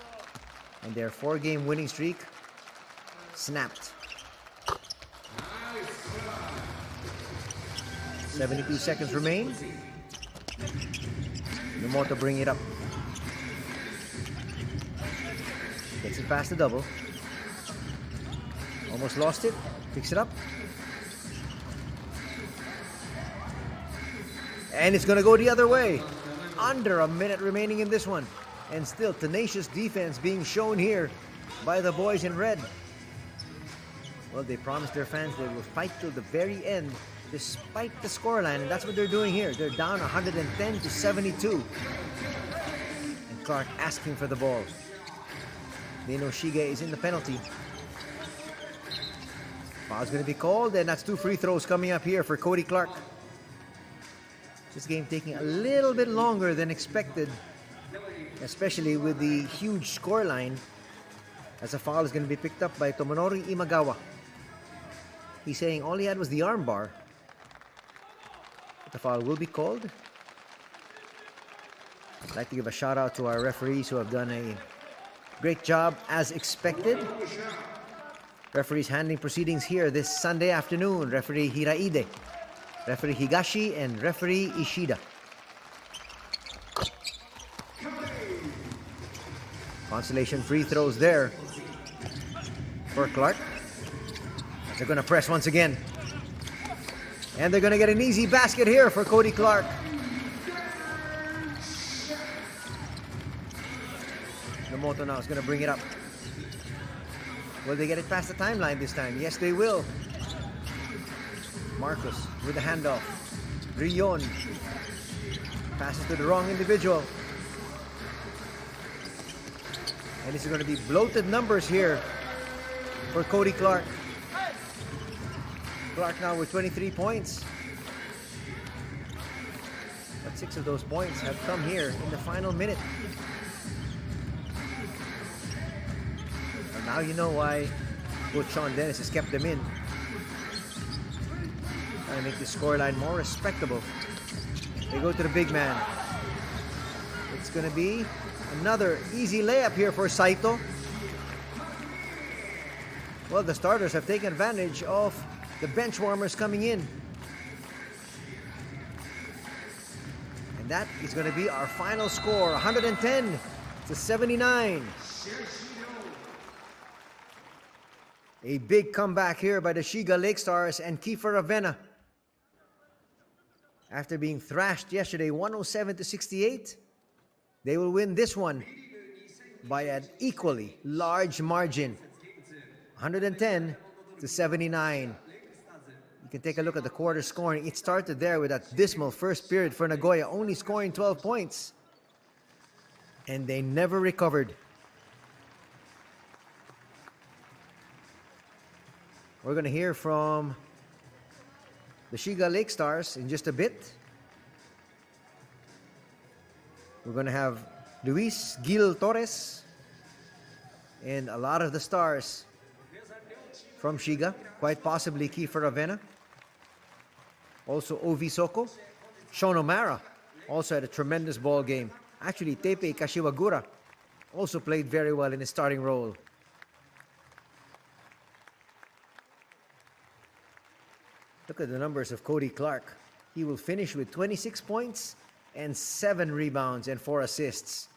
And their 4-game winning streak snapped. 72 seconds remain. Nomoto bring it up. Gets it past the double. Almost lost it. Picks it up. And it's going to go the other way. Under a minute remaining in this one. And still tenacious defense being shown here by the boys in red. Well, they promised their fans they will fight till the very end despite the scoreline, and that's what they're doing here. They're down 110 to 72. And Clark asking for the ball. They know Shiga is in the penalty. Foul's going to be called, and that's 2 free throws coming up here for Cody Clark. This game taking a little bit longer than expected, especially with the huge scoreline, as a foul is going to be picked up by Tomonori Imagawa. He's saying all he had was the arm bar. But the foul will be called. I'd like to give a shout out to our referees who have done a great job as expected. Referees handling proceedings here this Sunday afternoon. Referee Hiraide, Referee Higashi, and Referee Ishida. Consolation free throws there for Clark. They're going to press once again. And they're going to get an easy basket here for Cody Clark. Nomoto now is going to bring it up. Will they get it past the timeline this time? Yes, they will. Marcus with the handoff. Rion passes to the wrong individual. And it's going to be bloated numbers here for Cody Clark. Clark now with 23 points. But 6 of those points have come here in the final minute. And now you know why Coach Sean Dennis has kept them in. Trying to make the scoreline more respectable. They go to the big man. It's going to be another easy layup here for Saito. Well, the starters have taken advantage of the bench warmers coming in. And that is going to be our final score, 110 to 79. A big comeback here by the Shiga Lakestars and Kiefer Ravenna. After being thrashed yesterday 107 to 68, they will win this one by an equally large margin, 110 to 79. You can take a look at the quarter scoring. It started there with that dismal first period for Nagoya, only scoring 12 points. And they never recovered. We're going to hear from the Shiga Lakestars in just a bit. We're going to have Luis Gil Torres and a lot of the stars from Shiga, quite possibly Kiefer Ravenna. Also Ovi Soko. Sean O'Mara also had a tremendous ball game. Actually, Tepe Kashiwagura also played very well in his starting role. Look at the numbers of Cody Clark. He will finish with 26 points and 7 rebounds and 4 assists.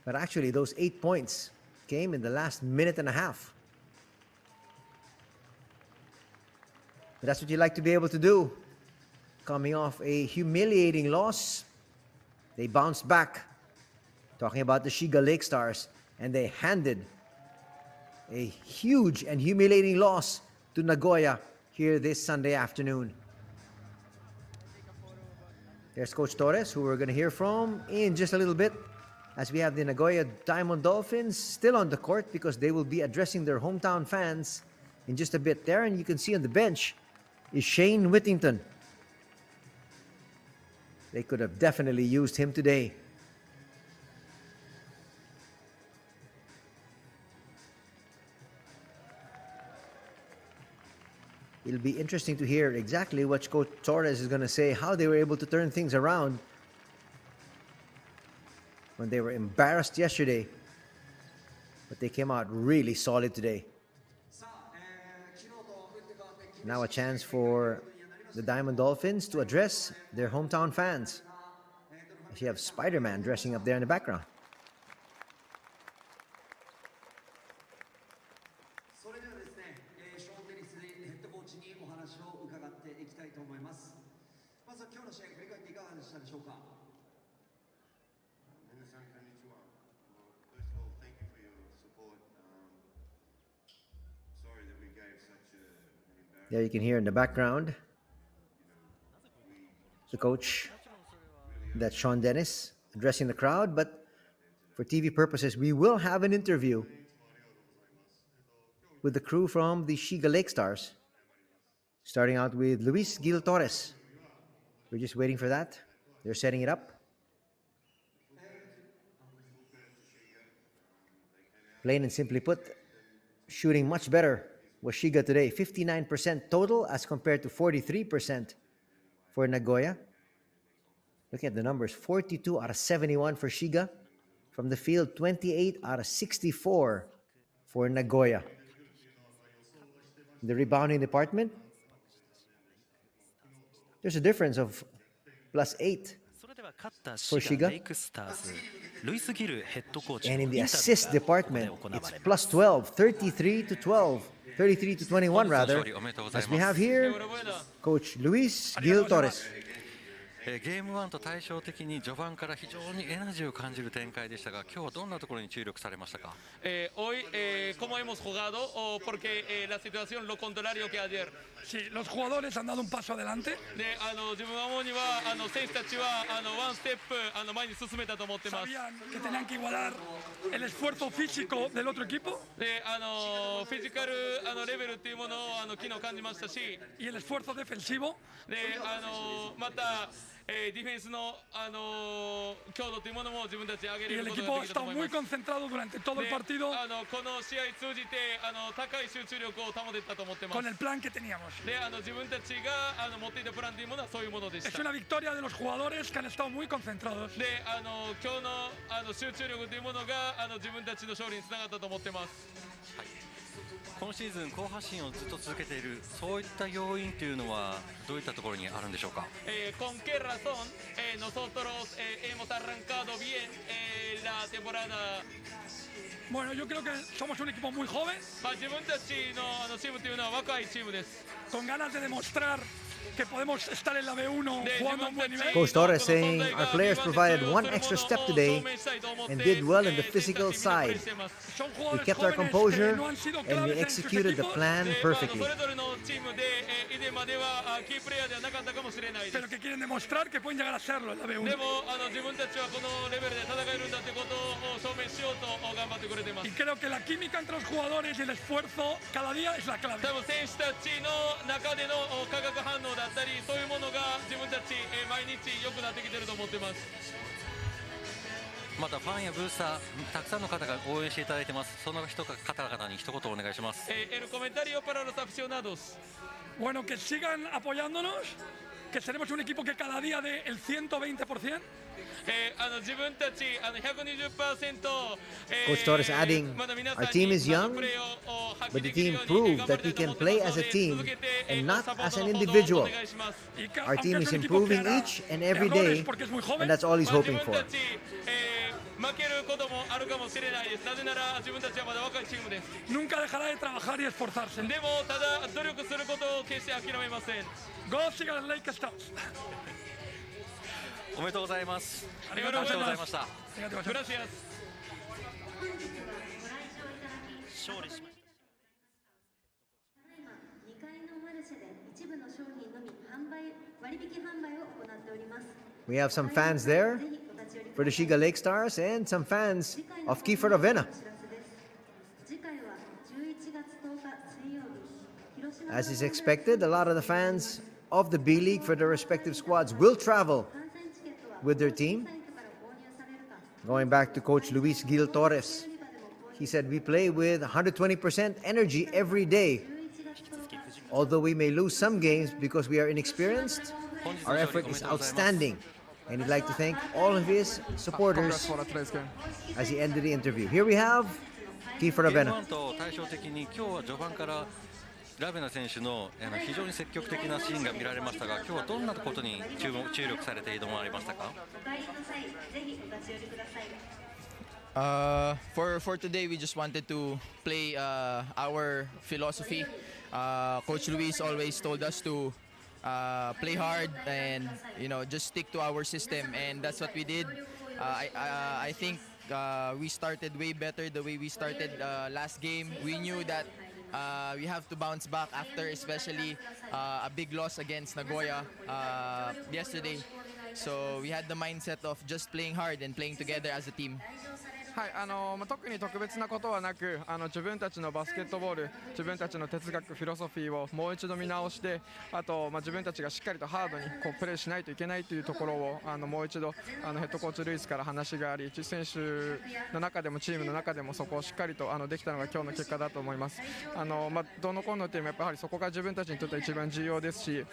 But actually, those 8 points came in the last minute and a half. But that's what you like to be able to do. Coming off a humiliating loss, they bounced back. Talking about the Shiga Lakestars, and they handed a huge and humiliating loss to Nagoya here this Sunday afternoon. There's Coach Torres, who we're going to hear from in just a little bit, as we have the Nagoya Diamond Dolphins still on the court because they will be addressing their hometown fans in just a bit there. And you can see on the bench is Shane Whittington. They could have definitely used him today. It'll be interesting to hear exactly what Coach Torres is going to say, how they were able to turn things around when they were embarrassed yesterday but they came out really solid today. Now a chance for the Diamond Dolphins to address their hometown fans. You have Spider-Man dressing up there in the background. それではですね、ショーン・テニスヘッドコーチにお話を伺っていきたいと思います。まずは今日の試合振り返っていかがでしたでしょうか。皆さんこんにちは。First of all, thank you for your support. Sorry that we gave such an embarrassing. There you can hear in the background the coach, that's Sean Dennis, addressing the crowd. But for TV purposes, we will have an interview with the crew from the Shiga Lakestars, starting out with Luis Gil Torres. We're just waiting for that. They're setting it up. Plain and simply put, shooting much better was Shiga today. 59% total as compared to 43% for Nagoya. Looking at the numbers, 42 out of 71 for Shiga. From the field, 28 out of 64 for Nagoya. In the rebounding department, there's a difference of +8 for Shiga. And in the assist department, it's +12, 33 to 12, 33 to 21 rather. As we have here, Coach Luis Gil Torres. ゲーム1と対照的に序盤から非常にエナジーを感じる展開でしたが、今日はどんなところに注力されましたか。Hoy, ¿cómo hemos jugado? Porque la situación lo contrario que ayer. Sí, los jugadores han dado un paso adelante. で、自分が思うには選手たちはワンステップ前に進めたと思ってます。Sabían que tenían que igualar el esfuerzo físico del otro equipo. で、フィジカルレベルっていうものを昨日感じましたし、 y el esfuerzo defensivo. で、また。ディフェンスの強度というものも自分たち上げれることができたと思います。Y el equipo ha estado muy concentrado durante todo el partido. この試合通じて高い集中力を保てたと思ってます。 Con el plan que teníamos. で、自分たちが持っていたプランというものはそういうものでした。Es una victoria de los jugadores que han estado muy concentrados. で、今日の集中力というものが自分たちの勝利につながったと思ってます。はい。今シーズン好発進をずっと続けている、そういった要因というのはどういったところにあるんでしょうか。¿Con qué razón nosotros hemos arrancado bien la temporada? Bueno, yo creo que somos un equipo muy joven. 自分たちのチームというのは若いチームです。 Con ganas de demostrar que podemos estar en la B1 jugando a un buen nivel. Coach Torres saying our players provided one extra step today and did well in the physical side. We kept our composure and we executed the plan perfectly. Pero que quieren demostrar que pueden llegar a serlo en la B1. Y creo que la química entre los jugadores y el esfuerzo cada día es la clave. だったりそういうものが自分たち毎日良くなってきてると思ってます。またファンやブースターたくさんの方が応援していただいてます。その方々に一言お願いします。El comentario para los aficionados. Bueno, que sigan apoyándonos, que seremos un equipo que cada día dé el 120%. Coach Torres adding, our team is young, but the team proved that we can play as a team and not as an individual. Our team is improving each and every day, and that's all he's hoping for. 負けることもあるかもしれないです。なぜなら自分たちはまだ若いチームです。 Nunca dejará de trabajar y esforzarse. でもただ努力することを決して諦めません。 Go Shiga Lakestars. おめでとうございます。ありがとうございました。グラシアス。勝利しました。2階のマルシェで一部の商品のみ割引販売を行っております。 We have some fans there for the Shiga Lakestars and some fans of Kiefer Ravenna. As is expected, a lot of the fans of the B-League for their respective squads will travel with their team. Going back to Coach Luis Gil Torres, he said, we play with 120% energy every day. Although we may lose some games because we are inexperienced, our effort is outstanding. And he'd like to thank all of his supporters as he ended the interview. Here we have Key for ゲーム Ravena. 1と対照的に今日は序盤からラベナ選手の非常に積極的なシーンが見られましたが、今日はどんなことに注力されて挑まれましたか？ お帰りの際ぜひお立ち寄りください。 For today, we just wanted to play our philosophy. Coach Luis always told us to play hard and just stick to our system, and that's what we did. I think we started way better the way we started last game. We knew that we have to bounce back after, especially a big loss against Nagoya yesterday. So we had the mindset of just playing hard and playing together as a team. はい、特に特別なことはなく、自分たちのバスケットボール、自分たちの哲学、フィロソフィーをもう一度見直して、あと、自分たちがしっかりとハードにプレーしないといけないというところをもう一度ヘッドコーチルイスから話があり、選手の中でもチームの中でもそこをしっかりとできたのが今日の結果だと思います。どのコンのチームやっぱりそこが自分たちにとって一番重要ですし、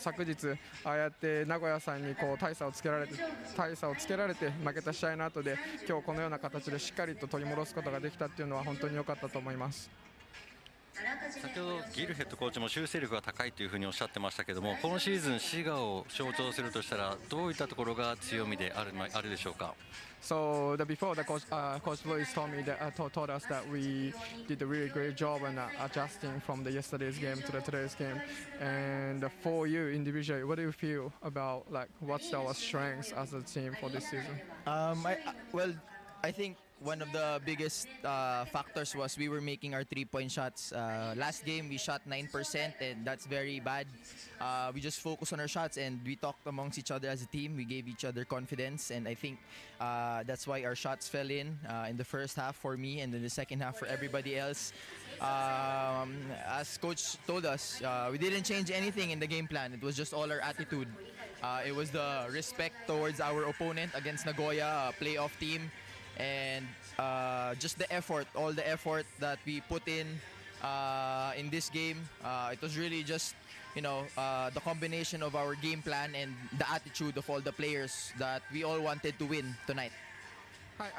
昨日ああやって名古屋さんに大差をつけられて負けた試合の後で今日このような形でしっかりと取り戻すことができたっていうのは本当に良かったと思います。先ほどギルヘッドコーチも修正力が高いというふうにおっしゃってましたけども、今シーズンシガを象徴するとしたらどういったところが強みであるでしょうか？ So before the coach Luis told us that we did a really great job in adjusting from the yesterday's game to the today's game. And for you individually, what do you feel about what's our strengths as a team for this season? I think one of the biggest factors was we were making our three-point shots. Last game we shot 9% and that's very bad. We just focused on our shots and we talked amongst each other as a team. We gave each other confidence, and I think that's why our shots fell in the first half for me, and then the second half for everybody else. As coach told us, we didn't change anything in the game plan. It was just all our attitude. It was the respect towards our opponent against Nagoya, a playoff team. And just the effort, all the effort that we put in this game, it was really just the combination of our game plan and the attitude of all the players that we all wanted to win tonight. はい、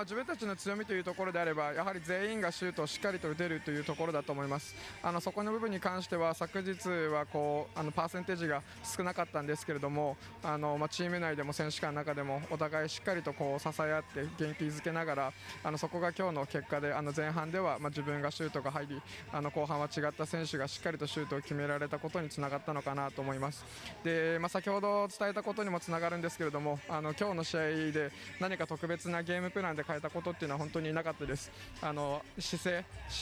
自分たちの強みというところであれば、やはり全員がシュートをしっかりと打てるというところだと思います。そこの部分に関しては昨日はパーセンテージが少なかったんですけれども、チーム内でも選手間の中でもお互いしっかりと支え合って元気づけながら、そこが今日の結果で、前半では自分がシュートが入り、後半は違った選手がしっかりとシュートを決められたことにつながったのかなと思います。で、先ほど伝えたことにもつながるんですけれども、今日の試合で何か特別なゲームプランで変えたことっていうのは本当になかったです。試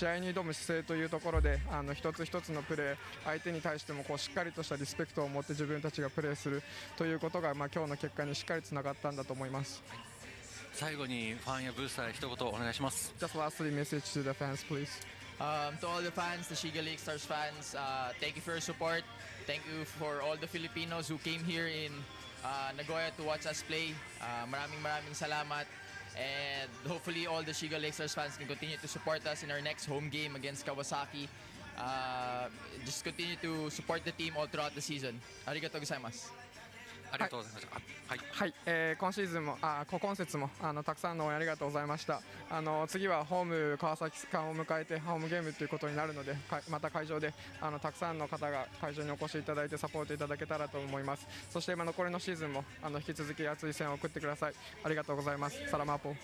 合に挑む姿勢というところで、一つ一つのプレー、相手に対してもしっかりとしたリスペクトを持って自分たちがプレーするということが、今日の結果にしっかりつながったんだと思います。最後にファンやブースター一言お願いします。Just lastly, message to the fans, please. To all the fans, the Shiga Lakestars fans, thank you for your support. Thank you for all the Filipinos who came here in Nagoya to watch us play. Maraming salamat. And hopefully all the Shiga Lakestars fans can continue to support us in our next home game against Kawasaki. Just continue to support the team all throughout the season. Arigatou gozaimasu. ありがとうございました。はい、今シーズンも今節もたくさんの応援ありがとうございました。次はホーム川崎間を迎えてホームゲームということになるので、また会場でたくさんの方が会場にお越しいただいてサポートいただけたらと思います。そして残りのシーズンも引き続き熱い声援を送ってください。ありがとうございます。サラマーポー。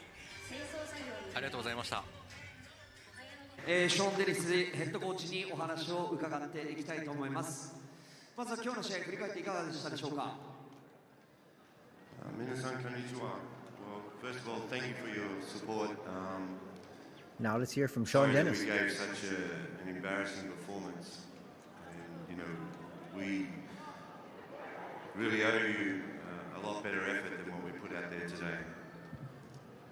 ありがとうございました。ショーン・デリスヘッドコーチにお話を伺っていきたいと思います。まずは今日の試合振り返っていかがでしたでしょうか。Minasan konnichiwa. Well, first of all, thank you for your support. Now let's hear from Sean Dennis. We gave such an embarrassing performance, and we really owe you a lot better effort than what we put out there today.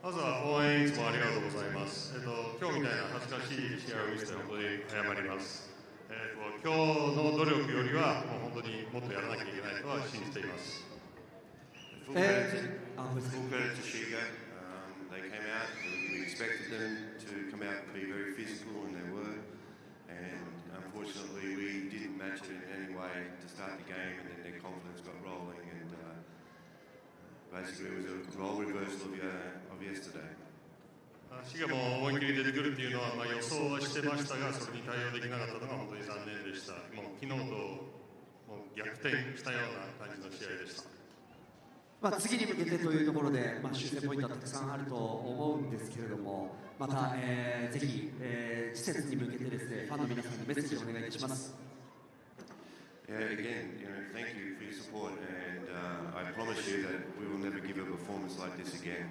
まずは応援いつもありがとうございます。今日みたいな恥ずかしい試合を見せて本当に謝ります。今日の努力よりはもう本当にもっとやらなきゃいけないとは信じています。Full credit to Shiga. They came out. We expected them to come out and be very physical, and they were. And unfortunately, we didn't match it in any way to start the game, and then their confidence got rolling, and basically it was a role reversal of yesterday. シガも思いっきり出てくるっていうのは、予想はしてましたが、それに対応できなかったのが本当に残念でした。もう昨日ともう逆転したような感じの試合でした。次に向けてというところで、修正ポイントはたくさんあると思うんですけれども、また、ぜひ、施設に向けてですね、ファンの皆さんにメッセージをお願いいたします。Again, thank you for your support, and I promise you that we will never give a performance like this again.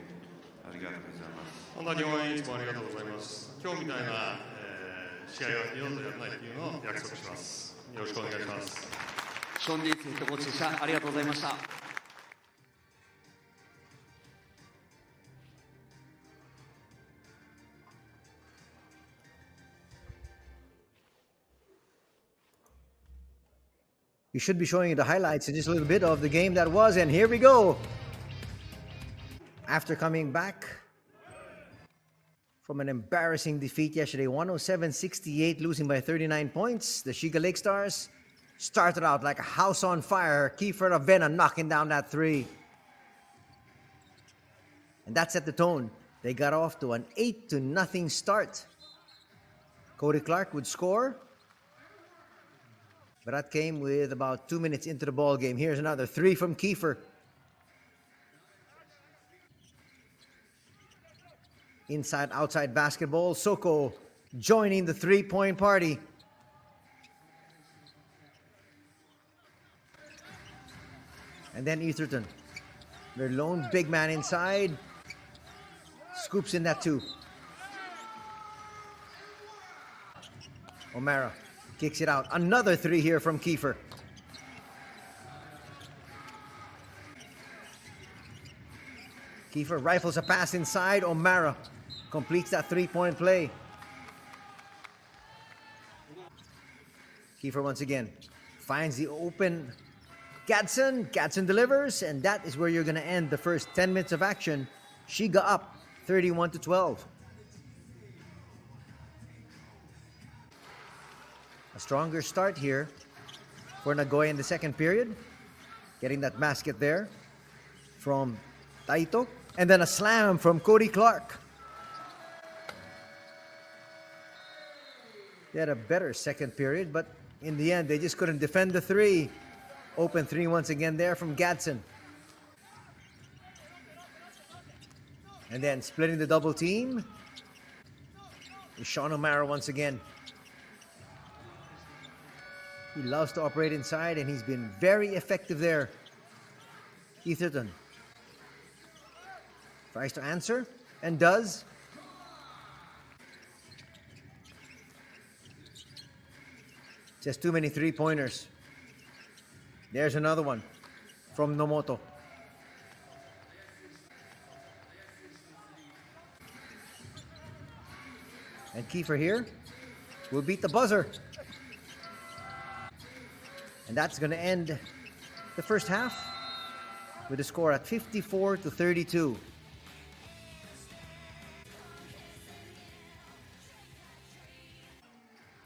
ありがとうございます。本当に応援いつもありがとうございます。今日みたいな、試合は二度とやらないというのを約束します。よろしくお願いします。ショーン・ニーツヘッドコーチでした。ありがとうございました。We should be showing you the highlights and just a little bit of the game that was, and here we go. After coming back from an embarrassing defeat yesterday, 107-68, losing by 39 points, the Shiga Lakestars started out like a house on fire. Kiefer Ravena knocking down that three. And that set the tone. They got off to an 8-0 start. Cody Clark would score, but that came with about 2 minutes into the ball game. Here's another three from Kiefer. Inside-outside basketball. Soko joining the three-point party. And then Etherton, their lone big man inside, scoops in that two. O'Mara kicks it out. Another three here from Kiefer. Kiefer rifles a pass inside. O'Mara completes that three-point play. Kiefer once again finds the open Gadsden. Gadsden delivers, and that is where you're going to end the first 10 minutes of action. Shiga up 31-12. A stronger start here for Nagoya in the second period. Getting that basket there from Taito. And then a slam from Cody Clark. They had a better second period, but in the end, they just couldn't defend the three. Open three once again there from Gadsden. And then splitting the double team is Sean O'Mara once again. He loves to operate inside, and he's been very effective there. Etherton tries to answer, and does. Just too many three-pointers. There's another one from Nomoto. And Kiefer here will beat the buzzer. And that's going to end the first half with a score at 54-32.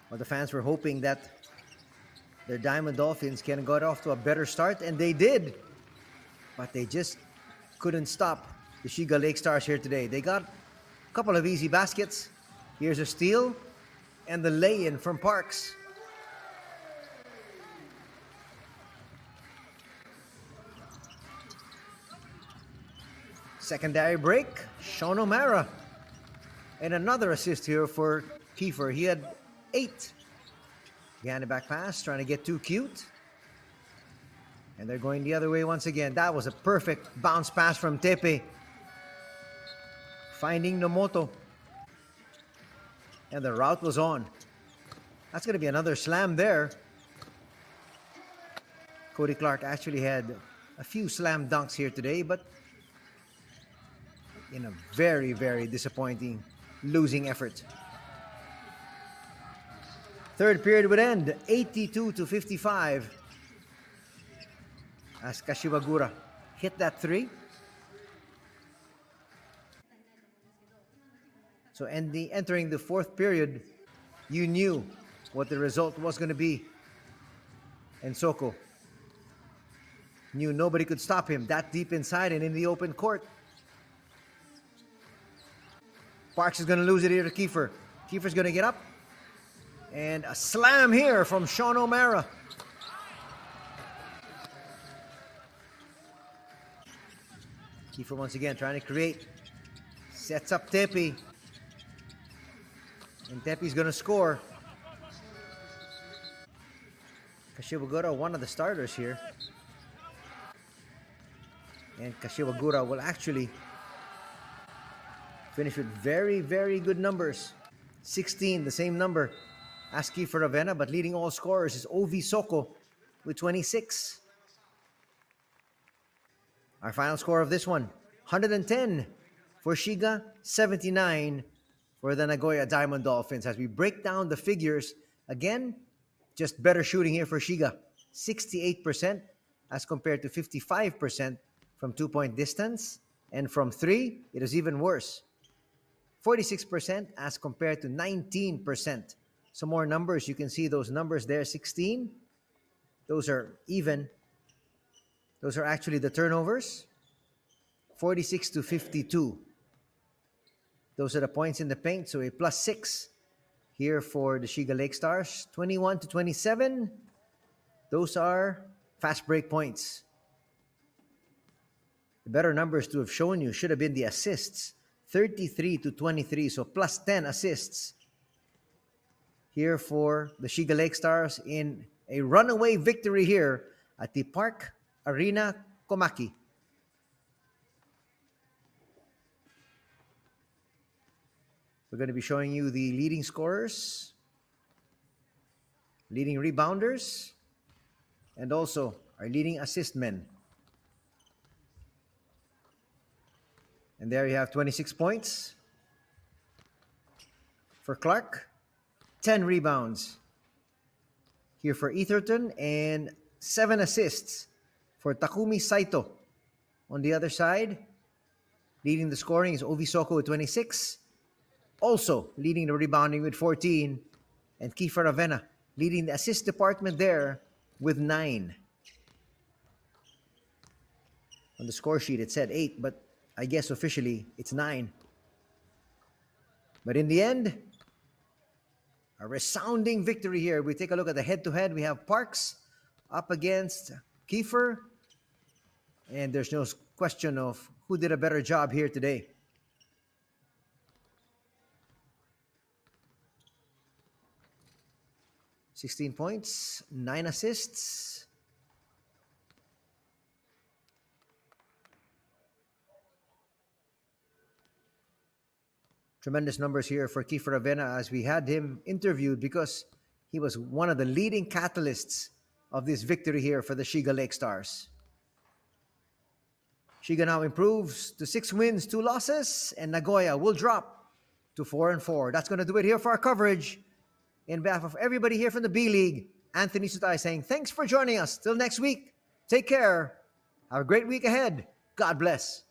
Well, the fans were hoping that their Diamond Dolphins can get off to a better start, and they did. But they just couldn't stop the Shiga Lakestars here today. They got a couple of easy baskets. Here's a steal and the lay-in from Parks. Secondary break, Sean O'Mara. And another assist here for Kiefer. He had 8. Behind the back pass, trying to get too cute. And they're going the other way once again. That was a perfect bounce pass from Tepe. Finding Nomoto. And the route was on. That's going to be another slam there. Cody Clark actually had a few slam dunks here today, but in a very, very disappointing losing effort. Third period would end 82-55 as Kashiwagura hit that three. So entering the fourth period, you knew what the result was going to be. And Soko knew nobody could stop him that deep inside and in the open court. Parks is going to lose it here to Kiefer. Kiefer's going to get up. And a slam here from Sean O'Mara. Kiefer once again trying to create. Sets up Tepi. And Tepi's going to score. Kashiwagura, one of the starters here. And Kashiwagura will actually finish with very, very good numbers. 16, the same number as Kiefer Ravena, but leading all scorers is Ovi Soko with 26. Our final score of this one, 110 for Shiga, 79 for the Nagoya Diamond Dolphins. As we break down the figures, again, just better shooting here for Shiga. 68% as compared to 55% from 2-point distance. And from 3, it is even worse. 46% as compared to 19%. Some more numbers. You can see those numbers there, 16. Those are even. Those are actually the turnovers. 46 to 52. Those are the points in the paint. So a +6 here for the Shiga Lakestars. 21 to 27. Those are fast break points. The better numbers to have shown you should have been the assists. 33 to 23. So +10 assists here for the Shiga Lakestars in a runaway victory here at the Park Arena Komaki. We're going to be showing you the leading scorers, leading rebounders, and also our leading assist men. And there you have 26 points for Clark, 10 rebounds here for Etherton, and 7 assists for Takumi Saito. On the other side, leading the scoring is Ovi Soko with 26. Also leading the rebounding with 14. And Kiefer Ravena leading the assist department there with 9. On the score sheet it said 8, but I guess officially it's 9. But in the end, a resounding victory here. We take a look at the head-to-head. We have Parks up against Kiefer. And there's no question of who did a better job here today. $16 points, 9 assists. Tremendous numbers here for Kiefer Ravena as we had him interviewed because he was one of the leading catalysts of this victory here for the Shiga Lakestars. Shiga now improves to 6 wins, 2 losses, and Nagoya will drop to 4-4. That's going to do it here for our coverage. In behalf of everybody here from the B-League, Anthony Sutay saying thanks for joining us. Till next week, take care. Have a great week ahead. God bless.